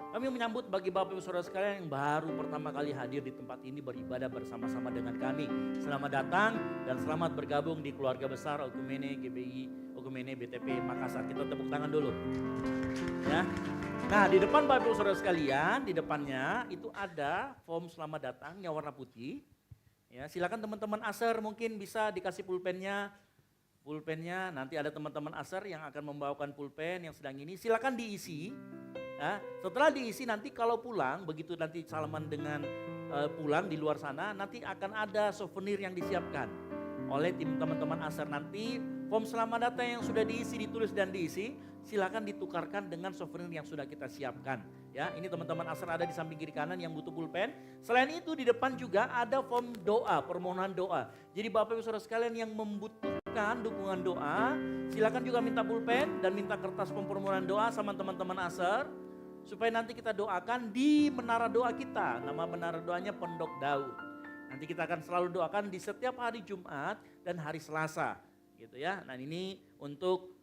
[SPEAKER 4] kami menyambut bagi Bapak Ibu Saudara sekalian yang baru pertama kali hadir di tempat ini beribadah bersama-sama dengan kami. Selamat datang dan selamat bergabung di keluarga besar Okumene GBI, Okumene BTP Makassar. Kita tepuk tangan dulu. Ya. Nah, di depan Bapak Ibu Saudara sekalian, di depannya itu ada form selamat datang yang warna putih. Ya, silakan teman-teman Aser mungkin bisa dikasih pulpennya. Nanti ada teman-teman Aser yang akan membawakan pulpen yang sedang ini. Silakan diisi. Ya, setelah diisi nanti kalau pulang, begitu nanti salaman dengan pulang di luar sana, nanti akan ada souvenir yang disiapkan oleh tim teman-teman Aser. Nanti form selamat datang yang sudah diisi, ditulis dan diisi, silakan ditukarkan dengan souvenir yang sudah kita siapkan. Ya, ini teman-teman Aser ada di samping kiri kanan yang butuh pulpen. Selain itu di depan juga ada form doa, permohonan doa. Jadi Bapak Ibu Saudara sekalian yang membutuhkan dukungan doa, silakan juga minta pulpen dan minta kertas form permohonan doa sama teman-teman Aser. Supaya nanti kita doakan di menara doa kita. Nama menara doanya Pondok Daud. Nanti kita akan selalu doakan di setiap hari Jumat dan hari Selasa. Gitu ya. Nah ini untuk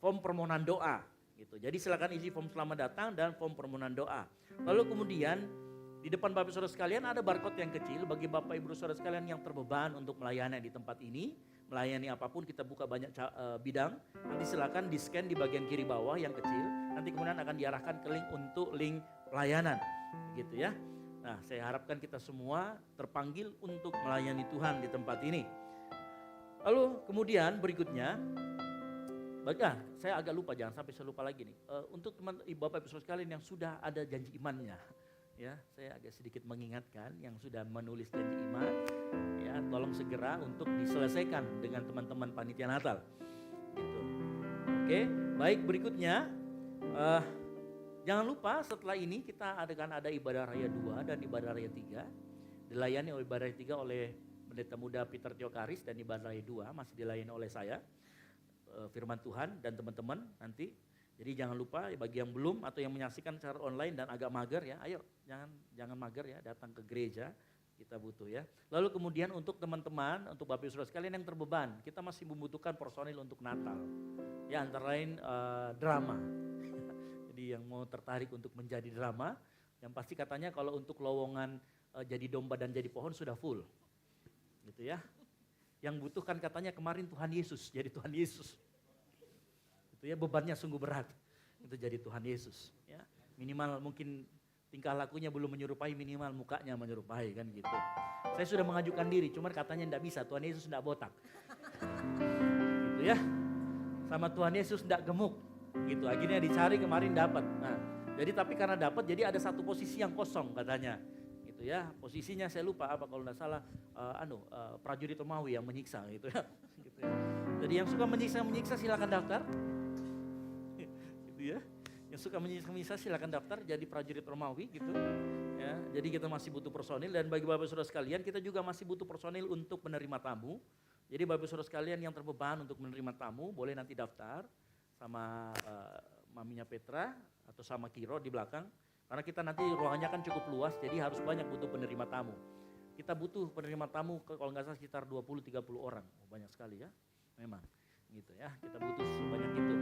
[SPEAKER 4] form permohonan doa. Gitu. Jadi silakan isi form selamat datang dan form permohonan doa. Lalu kemudian di depan Bapak Ibu Saudara sekalian ada barcode yang kecil bagi Bapak Ibu Saudara sekalian yang terbeban untuk melayani di tempat ini. Melayani apapun kita buka banyak bidang. Nanti silakan di scan di bagian kiri bawah yang kecil. Nanti kemudian akan diarahkan ke link untuk link pelayanan. Gitu ya. Nah saya harapkan kita semua terpanggil untuk melayani Tuhan di tempat ini. Lalu kemudian berikutnya. Saya agak lupa, jangan sampai saya lupa lagi nih. Untuk teman Bapak Ibu Saudara sekalian yang sudah ada janji imannya, ya, saya agak sedikit mengingatkan yang sudah menulis janji iman, ya, tolong segera untuk diselesaikan dengan teman-teman panitia Natal. Gitu. Oke, baik berikutnya, jangan lupa setelah ini kita ada ibadah raya 2 dan ibadah raya 3, dilayani oleh ibadah raya 3 oleh Pendeta Muda Peter Tiokaris dan ibadah raya 2 masih dilayani oleh saya. Firman Tuhan dan teman-teman nanti. Jadi jangan lupa bagi yang belum atau yang menyaksikan secara online dan agak mager ya, ayo jangan mager ya, datang ke gereja, kita butuh ya. Lalu kemudian untuk teman-teman, untuk Bapak Ibu Saudara sekalian yang terbeban, kita masih membutuhkan personil untuk Natal. Ya antara lain drama. Jadi yang mau tertarik untuk menjadi drama, yang pasti katanya kalau untuk lowongan jadi domba dan jadi pohon sudah full. Gitu ya. Yang butuhkan katanya kemarin Tuhan Yesus, jadi Tuhan Yesus. Itu ya bebannya sungguh berat. Itu jadi Tuhan Yesus, ya. Minimal mungkin tingkah lakunya belum menyerupai, minimal mukanya menyerupai kan gitu. Saya sudah mengajukan diri, cuman katanya enggak bisa, Tuhan Yesus enggak botak. Gitu ya. Sama Tuhan Yesus enggak gemuk. Gitu, akhirnya dicari kemarin dapat. Nah, jadi tapi karena dapat jadi ada satu posisi yang kosong katanya. Gitu ya, posisinya saya lupa apa kalau enggak salah prajurit Romawi yang menyiksa gitu ya. Gitu ya. Jadi yang suka menyiksa silakan daftar. Gitu ya. Yang suka menyiksa silakan daftar jadi prajurit Romawi gitu. Ya, jadi kita masih butuh personil dan bagi Bapak Saudara sekalian kita juga masih butuh personil untuk menerima tamu. Jadi Bapak Saudara sekalian yang terbeban untuk menerima tamu boleh nanti daftar sama maminya Petra atau sama Kiro di belakang. Karena kita nanti ruangannya kan cukup luas, jadi harus banyak butuh penerima tamu. Kita butuh penerima tamu kalau nggak salah sekitar 20-30 orang, banyak sekali ya, memang gitu ya. Kita butuh sebanyak itu.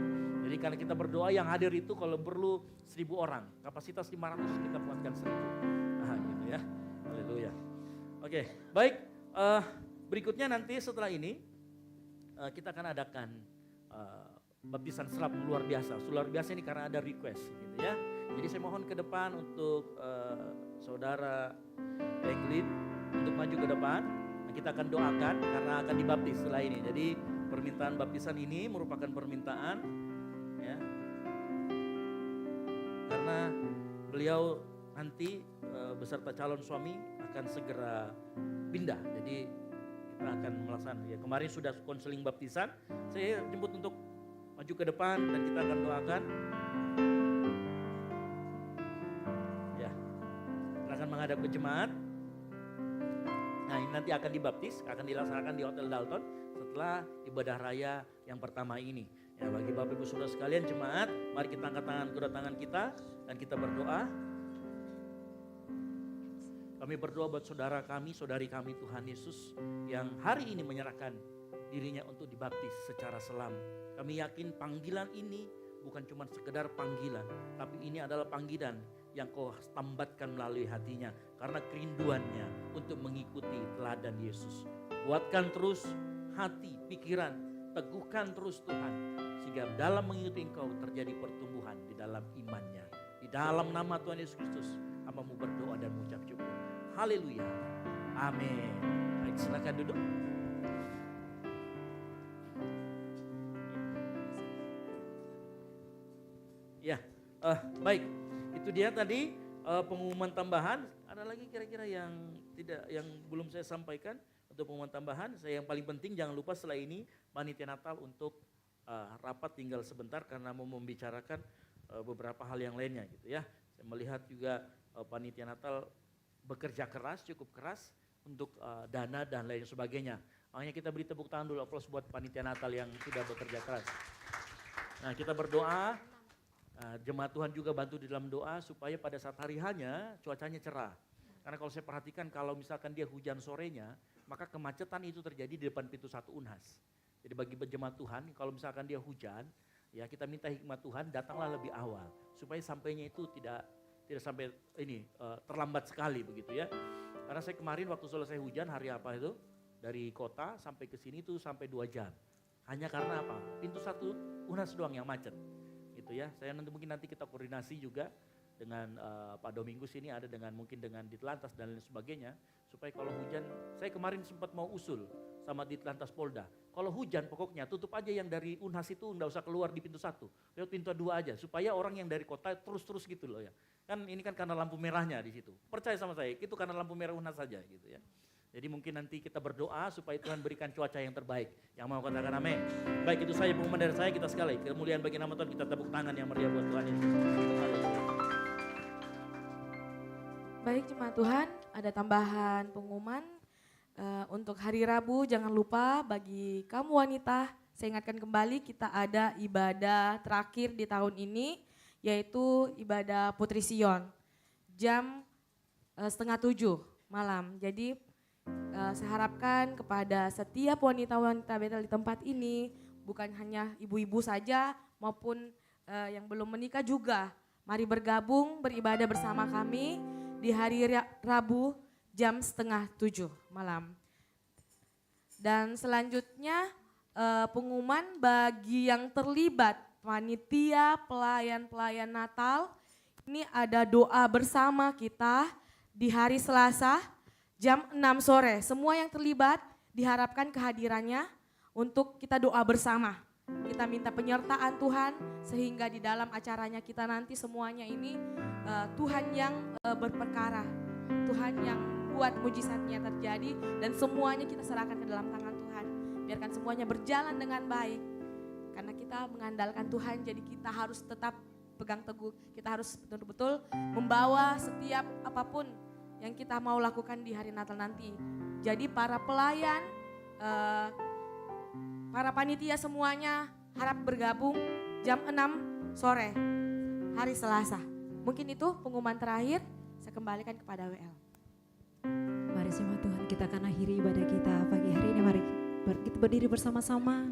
[SPEAKER 4] Jadi karena kita berdoa yang hadir itu kalau perlu 1000 orang, kapasitas 500 kita buatkan 1000. Nah gitu ya, haleluya. Oke, baik. Berikutnya nanti setelah ini kita akan adakan baptisan serap luar biasa. Luar biasa ini karena ada request gitu ya. Jadi saya mohon ke depan untuk saudara Eglin untuk maju ke depan. Nah, kita akan doakan karena akan dibaptis setelah ini. Jadi permintaan baptisan ini merupakan permintaan ya. Karena beliau nanti beserta calon suami akan segera pindah. Jadi kita akan melaksanakan ya. Kemarin sudah konseling baptisan. Saya jemput untuk maju maju ke depan dan kita akan doakan. Ya, silakan menghadap ke jemaat. Nah, ini nanti akan dibaptis, akan dilaksanakan di Hotel Dalton setelah ibadah raya yang pertama ini. Ya, bagi Bapak Ibu Saudara sekalian jemaat, mari kita angkat tangan kedua tangan kita dan kita berdoa. Kami berdoa buat saudara kami, saudari kami Tuhan Yesus yang hari ini menyerahkan dirinya untuk dibaptis secara selam. Kami yakin panggilan ini bukan cuma sekedar panggilan, tapi ini adalah panggilan yang kau tambatkan melalui hatinya karena kerinduannya untuk mengikuti teladan Yesus. Kuatkan terus hati, pikiran, teguhkan terus Tuhan sehingga dalam mengikuti Engkau terjadi pertumbuhan di dalam imannya. Di dalam nama Tuhan Yesus Kristus, hamba-Mu berdoa dan mengucap syukur. Haleluya. Amin. Baik, silakan duduk. Ya, baik. Itu dia tadi pengumuman tambahan. Ada lagi kira-kira yang belum saya sampaikan untuk pengumuman tambahan. Saya yang paling penting jangan lupa setelah ini panitia Natal untuk rapat tinggal sebentar karena mau membicarakan beberapa hal yang lainnya gitu ya. Saya melihat juga panitia Natal bekerja keras, cukup keras untuk dana dan lain sebagainya. Makanya kita beri tepuk tangan dulu, aplaus buat panitia Natal yang sudah bekerja keras. Nah, kita berdoa, jemaat Tuhan juga bantu di dalam doa supaya pada saat hari hanya cuacanya cerah. Karena kalau saya perhatikan kalau misalkan dia hujan sorenya, maka kemacetan itu terjadi di depan pintu 1 Unhas. Jadi bagi jemaat Tuhan, kalau misalkan dia hujan, ya kita minta hikmat Tuhan datanglah lebih awal supaya sampainya itu tidak sampai terlambat sekali begitu ya. Karena saya kemarin waktu selesai hujan hari apa itu dari kota sampai ke sini itu sampai 2 jam. Hanya karena apa? Pintu 1 Unhas doang yang macet. Gitu ya. Saya mungkin nanti kita koordinasi juga dengan Pak Domingus ini ada mungkin dengan Ditlantas dan lain sebagainya supaya kalau hujan, saya kemarin sempat mau usul sama Ditlantas Polda. Kalau hujan pokoknya tutup aja yang dari Unhas itu enggak usah keluar di pintu 1, lewat pintu 2 aja supaya orang yang dari kota terus gitu loh ya. Kan ini kan karena lampu merahnya di situ. Percaya sama saya, itu karena lampu merah Unhas saja gitu ya. Jadi mungkin nanti kita berdoa supaya Tuhan berikan cuaca yang terbaik. Yang mau katakan amin. Baik, itu saya pengumuman dari saya, kita sekali. Kemuliaan bagi nama Tuhan, kita tepuk tangan yang meriah buat Tuhan Yesus.
[SPEAKER 2] Baik jemaat Tuhan, ada tambahan pengumuman untuk hari Rabu. Jangan lupa bagi kamu wanita, saya ingatkan kembali kita ada ibadah terakhir di tahun ini, yaitu ibadah Putri Sion jam 6:30 malam. Jadi saya harapkan kepada setiap wanita-wanita Betel di tempat ini, bukan hanya ibu-ibu saja maupun yang belum menikah juga, mari bergabung beribadah bersama kami di hari Rabu jam 6:30 malam. Dan selanjutnya pengumuman bagi yang terlibat panitia pelayan Natal, ini ada doa bersama kita di hari Selasa jam 6 sore. Semua yang terlibat diharapkan kehadirannya untuk kita doa bersama. Kita minta penyertaan Tuhan sehingga di dalam acaranya kita nanti semuanya ini Tuhan yang berperkara, Tuhan yang buat mujizatnya terjadi dan semuanya kita serahkan ke dalam tangan Tuhan. Biarkan semuanya berjalan dengan baik. Karena kita mengandalkan Tuhan, jadi kita harus tetap pegang teguh. Kita harus betul-betul membawa setiap apapun yang kita mau lakukan di hari Natal nanti. Jadi para pelayan, para panitia semuanya harap bergabung jam 6 sore hari Selasa. Mungkin itu pengumuman terakhir, saya kembalikan kepada WL.
[SPEAKER 6] Mari jemaat Tuhan, kita akan akhiri ibadah kita pagi hari ini. Mari kita berdiri bersama-sama.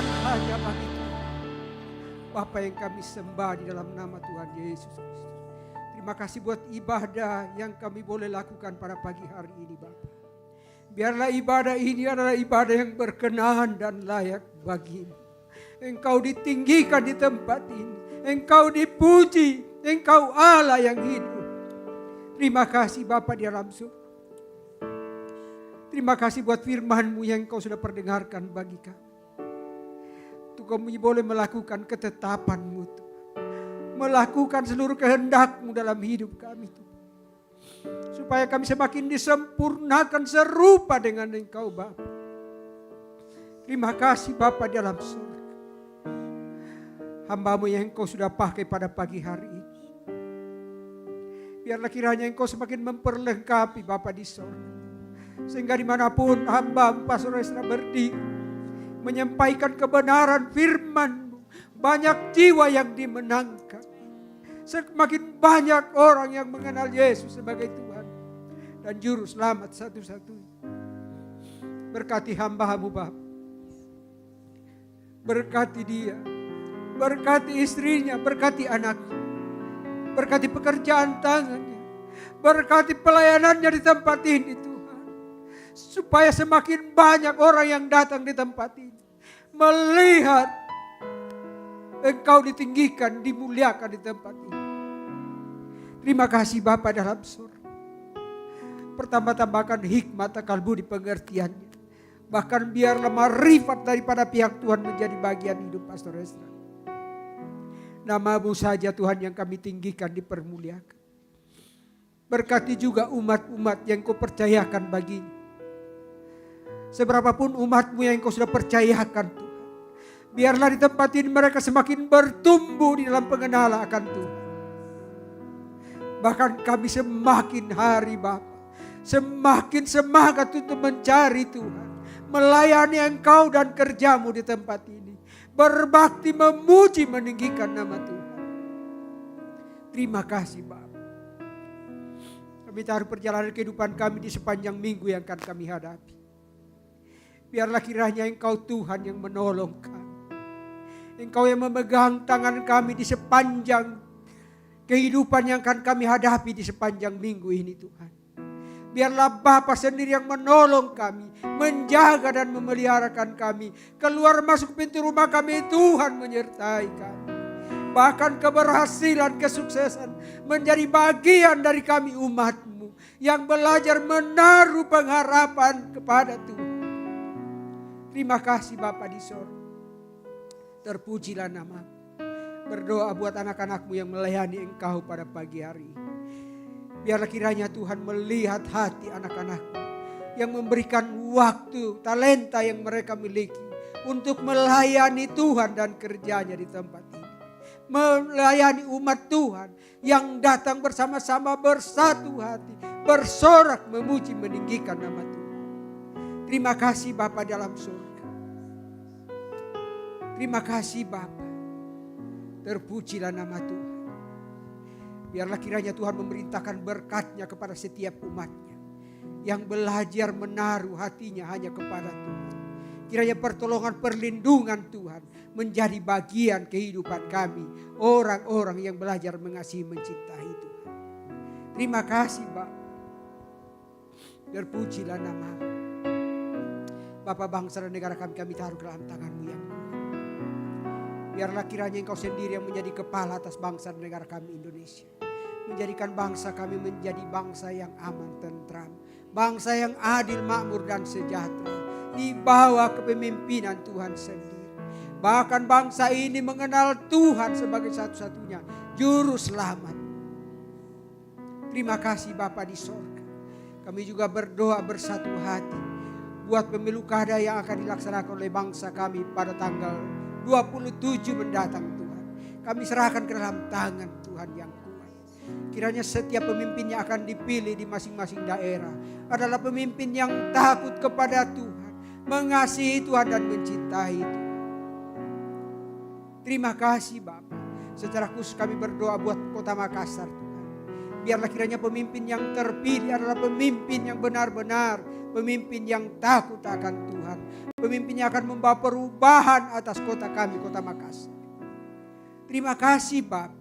[SPEAKER 7] bukan hanya bagi Tuhan. Bapa yang kami sembah di dalam nama Tuhan Yesus Kristus. Terima kasih buat ibadah yang kami boleh lakukan pada pagi hari ini Bapa. Biarlah ibadah ini adalah ibadah yang berkenan dan layak bagimu. Engkau ditinggikan di tempat ini. Engkau dipuji. Engkau Allah yang hidup. Terima kasih Bapa di dalam surga. Terima kasih buat firman-Mu yang Engkau sudah perdengarkan bagi kami. Untuk kami boleh melakukan ketetapan-Mu Tuhan. Melakukan seluruh kehendak-Mu dalam hidup kami Tuhan. Supaya kami semakin disempurnakan serupa dengan Engkau Bapa. Terima kasih Bapa di dalam surga. Hamba-Mu yang Engkau sudah pakai pada pagi hari ini. Biarlah kiranya Engkau semakin memperlengkapi Bapa di surga. Sehingga dimanapun hamba-Mu Pastor Ezra berdiri. Menyampaikan kebenaran firman-Mu. Banyak jiwa yang dimenangkan. Semakin banyak orang yang mengenal Yesus sebagai Tuhan dan Juru Selamat satu-satunya. Berkati hamba-Mu Bapa. Berkati dia. Berkati istrinya. Berkati anaknya. Berkati pekerjaan tangannya. Berkati pelayanannya di tempat ini Tuhan. Supaya semakin banyak orang yang datang di tempat ini. Melihat Engkau ditinggikan, dimuliakan di tempat ini. Terima kasih Bapa dalam surga. Pertambah-tambahkan hikmat akal budi pengertiannya. Bahkan biarlah marifat daripada pihak Tuhan menjadi bagian hidup Pastor Ezra. Nama-Mu saja Tuhan yang kami tinggikan dipermuliakan. Berkati juga umat-umat yang Kau percayakan baginya. Seberapapun umat-Mu yang Kau sudah percayakan Tuhan. Biarlah di tempat ini mereka semakin bertumbuh di dalam pengenalan akan Tuhan. Bahkan kami semakin hari Bapa. Semakin semangat untuk mencari Tuhan. Melayani Engkau dan kerja-Mu di tempat ini. Berbakti memuji meninggikan nama Tuhan. Terima kasih Bapa. Kami taruh perjalanan kehidupan kami di sepanjang minggu yang akan kami hadapi. Biarlah kiranya Engkau Tuhan yang menolong kami. Engkau yang memegang tangan kami di sepanjang kehidupan yang akan kami hadapi di sepanjang minggu ini Tuhan. Biarlah Bapa sendiri yang menolong kami, menjaga dan memeliharakan kami. Keluar masuk pintu rumah kami Tuhan menyertai kami. Bahkan keberhasilan, kesuksesan menjadi bagian dari kami umat-Mu yang belajar menaruh pengharapan kepada Tuhan. Terima kasih Bapa di sorga. Terpujilah nama-Mu. Berdoa buat anak-anak-Mu yang melayani Engkau pada pagi hari ini. Biarlah kiranya Tuhan melihat hati anak-anak-Mu yang memberikan waktu, talenta yang mereka miliki untuk melayani Tuhan dan kerjanya di tempat ini. Melayani umat Tuhan yang datang bersama-sama bersatu hati, bersorak memuji meninggikan nama Tuhan. Terima kasih Bapa dalam surga. Terima kasih Bapa. Terpujilah nama Tuhan. Biarlah kiranya Tuhan memerintahkan berkat-Nya kepada setiap umat-Nya. Yang belajar menaruh hatinya hanya kepada Tuhan. Kiranya pertolongan perlindungan Tuhan menjadi bagian kehidupan kami. Orang-orang yang belajar mengasihi mencintai Tuhan. Terima kasih Bapa. Terpujilah nama-Mu. Bapa bangsa dan negara kami taruh dalam tangan-Mu yang kuat. Biarlah kiranya Engkau sendiri yang menjadi kepala atas bangsa dan negara kami Indonesia. Menjadikan bangsa kami menjadi bangsa yang aman, tentram. Bangsa yang adil, makmur dan sejahtera. Di bawah kepemimpinan Tuhan sendiri. Bahkan bangsa ini mengenal Tuhan sebagai satu-satunya Juru Selamat. Terima kasih Bapa di sorga. Kami juga berdoa bersatu hati. Buat pemilu kada yang akan dilaksanakan oleh bangsa kami pada tanggal 27 mendatang Tuhan. Kami serahkan ke dalam tangan Tuhan yang kuat. Kiranya setiap pemimpinnya akan dipilih di masing-masing daerah. Adalah pemimpin yang takut kepada Tuhan. Mengasihi Tuhan dan mencintai Tuhan. Terima kasih Bapa. Secara khusus kami berdoa buat Kota Makassar Tuhan. Biarlah kiranya pemimpin yang terpilih adalah pemimpin yang benar-benar. Pemimpin yang takut akan Tuhan. Pemimpinnya akan membawa perubahan atas kota kami, kota Makassar. Terima kasih Bapa.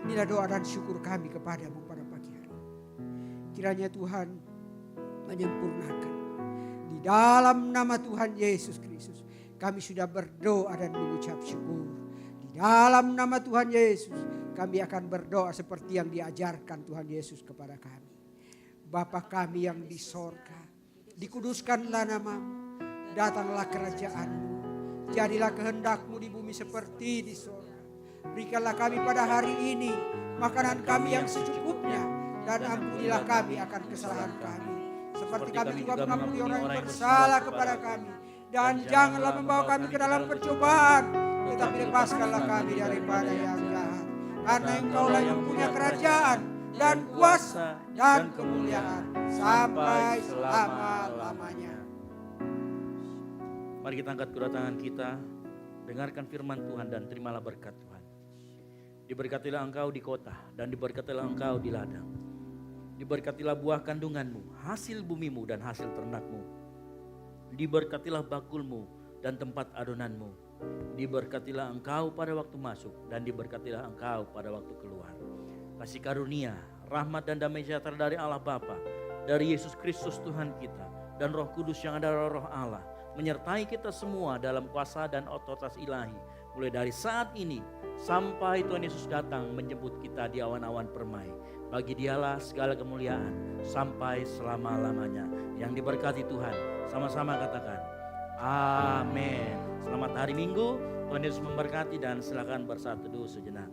[SPEAKER 7] Inilah doa dan syukur kami kepadamu pada pagi hari. Kiranya Tuhan menyempurnakan. Di dalam nama Tuhan Yesus Kristus, kami sudah berdoa dan mengucap syukur. Di dalam nama Tuhan Yesus, kami akan berdoa seperti yang diajarkan Tuhan Yesus kepada kami. Bapa kami yang di sorga, dikuduskanlah namamu, datanglah kerajaanmu, jadilah kehendakmu di bumi seperti di sorga. Berikanlah kami pada hari ini makanan kami yang secukupnya, dan ampunilah kami akan kesalahan kami, seperti kami juga mengampuni orang yang bersalah kepada kami. Dan janganlah membawa kami ke dalam percobaan, tetapi lepaskanlah kami daripada yang jahat. Karena Engkaulah yang punya kerajaan dan kuasa dan kemuliaan sampai selama-lamanya.
[SPEAKER 4] Mari kita angkat kedua tangan kita, dengarkan firman Tuhan dan terimalah berkat Tuhan. Diberkatilah engkau di kota dan diberkatilah engkau di ladang. Diberkatilah buah kandunganmu, hasil bumimu dan hasil ternakmu. Diberkatilah bakulmu dan tempat adonanmu. Diberkatilah engkau pada waktu masuk dan diberkatilah engkau pada waktu keluar. Kasih karunia, rahmat dan damai sejahtera dari Allah Bapa, dari Yesus Kristus Tuhan kita, dan Roh Kudus yang adalah Roh Allah, menyertai kita semua dalam kuasa dan otoritas ilahi, mulai dari saat ini sampai Tuhan Yesus datang menjemput kita di awan-awan permai. Bagi Dialah segala kemuliaan sampai selama-lamanya. Yang diberkati Tuhan, sama-sama katakan amin. Selamat hari Minggu, Tuhan Yesus memberkati, dan silakan bersatu teduh sejenak.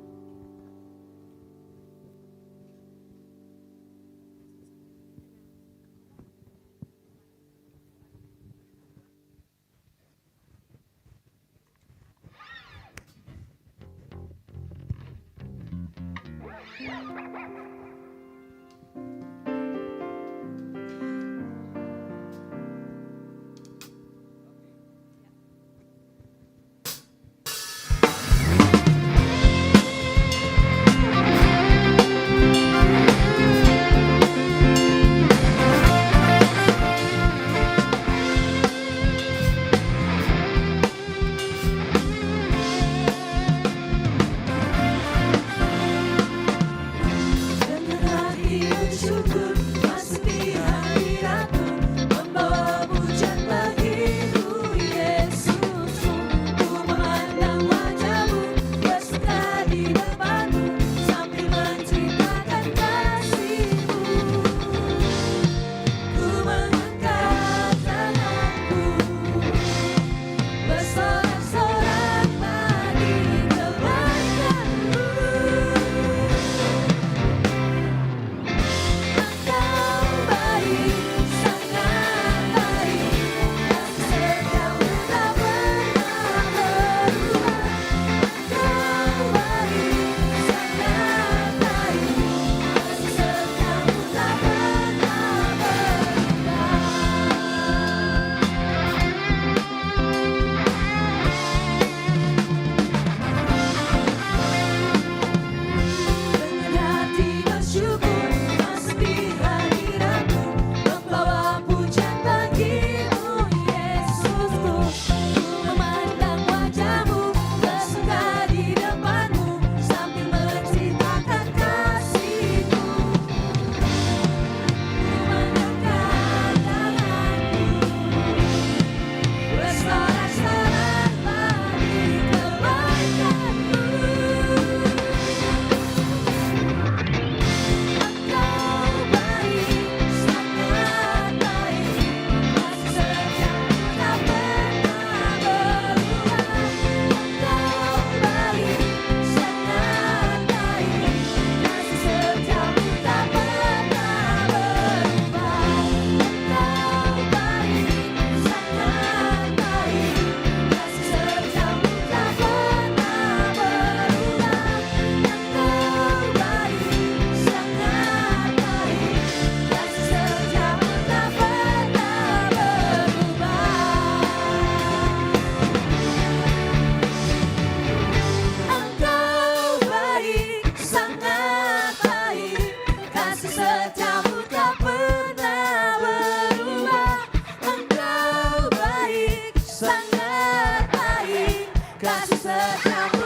[SPEAKER 8] kasih setiamu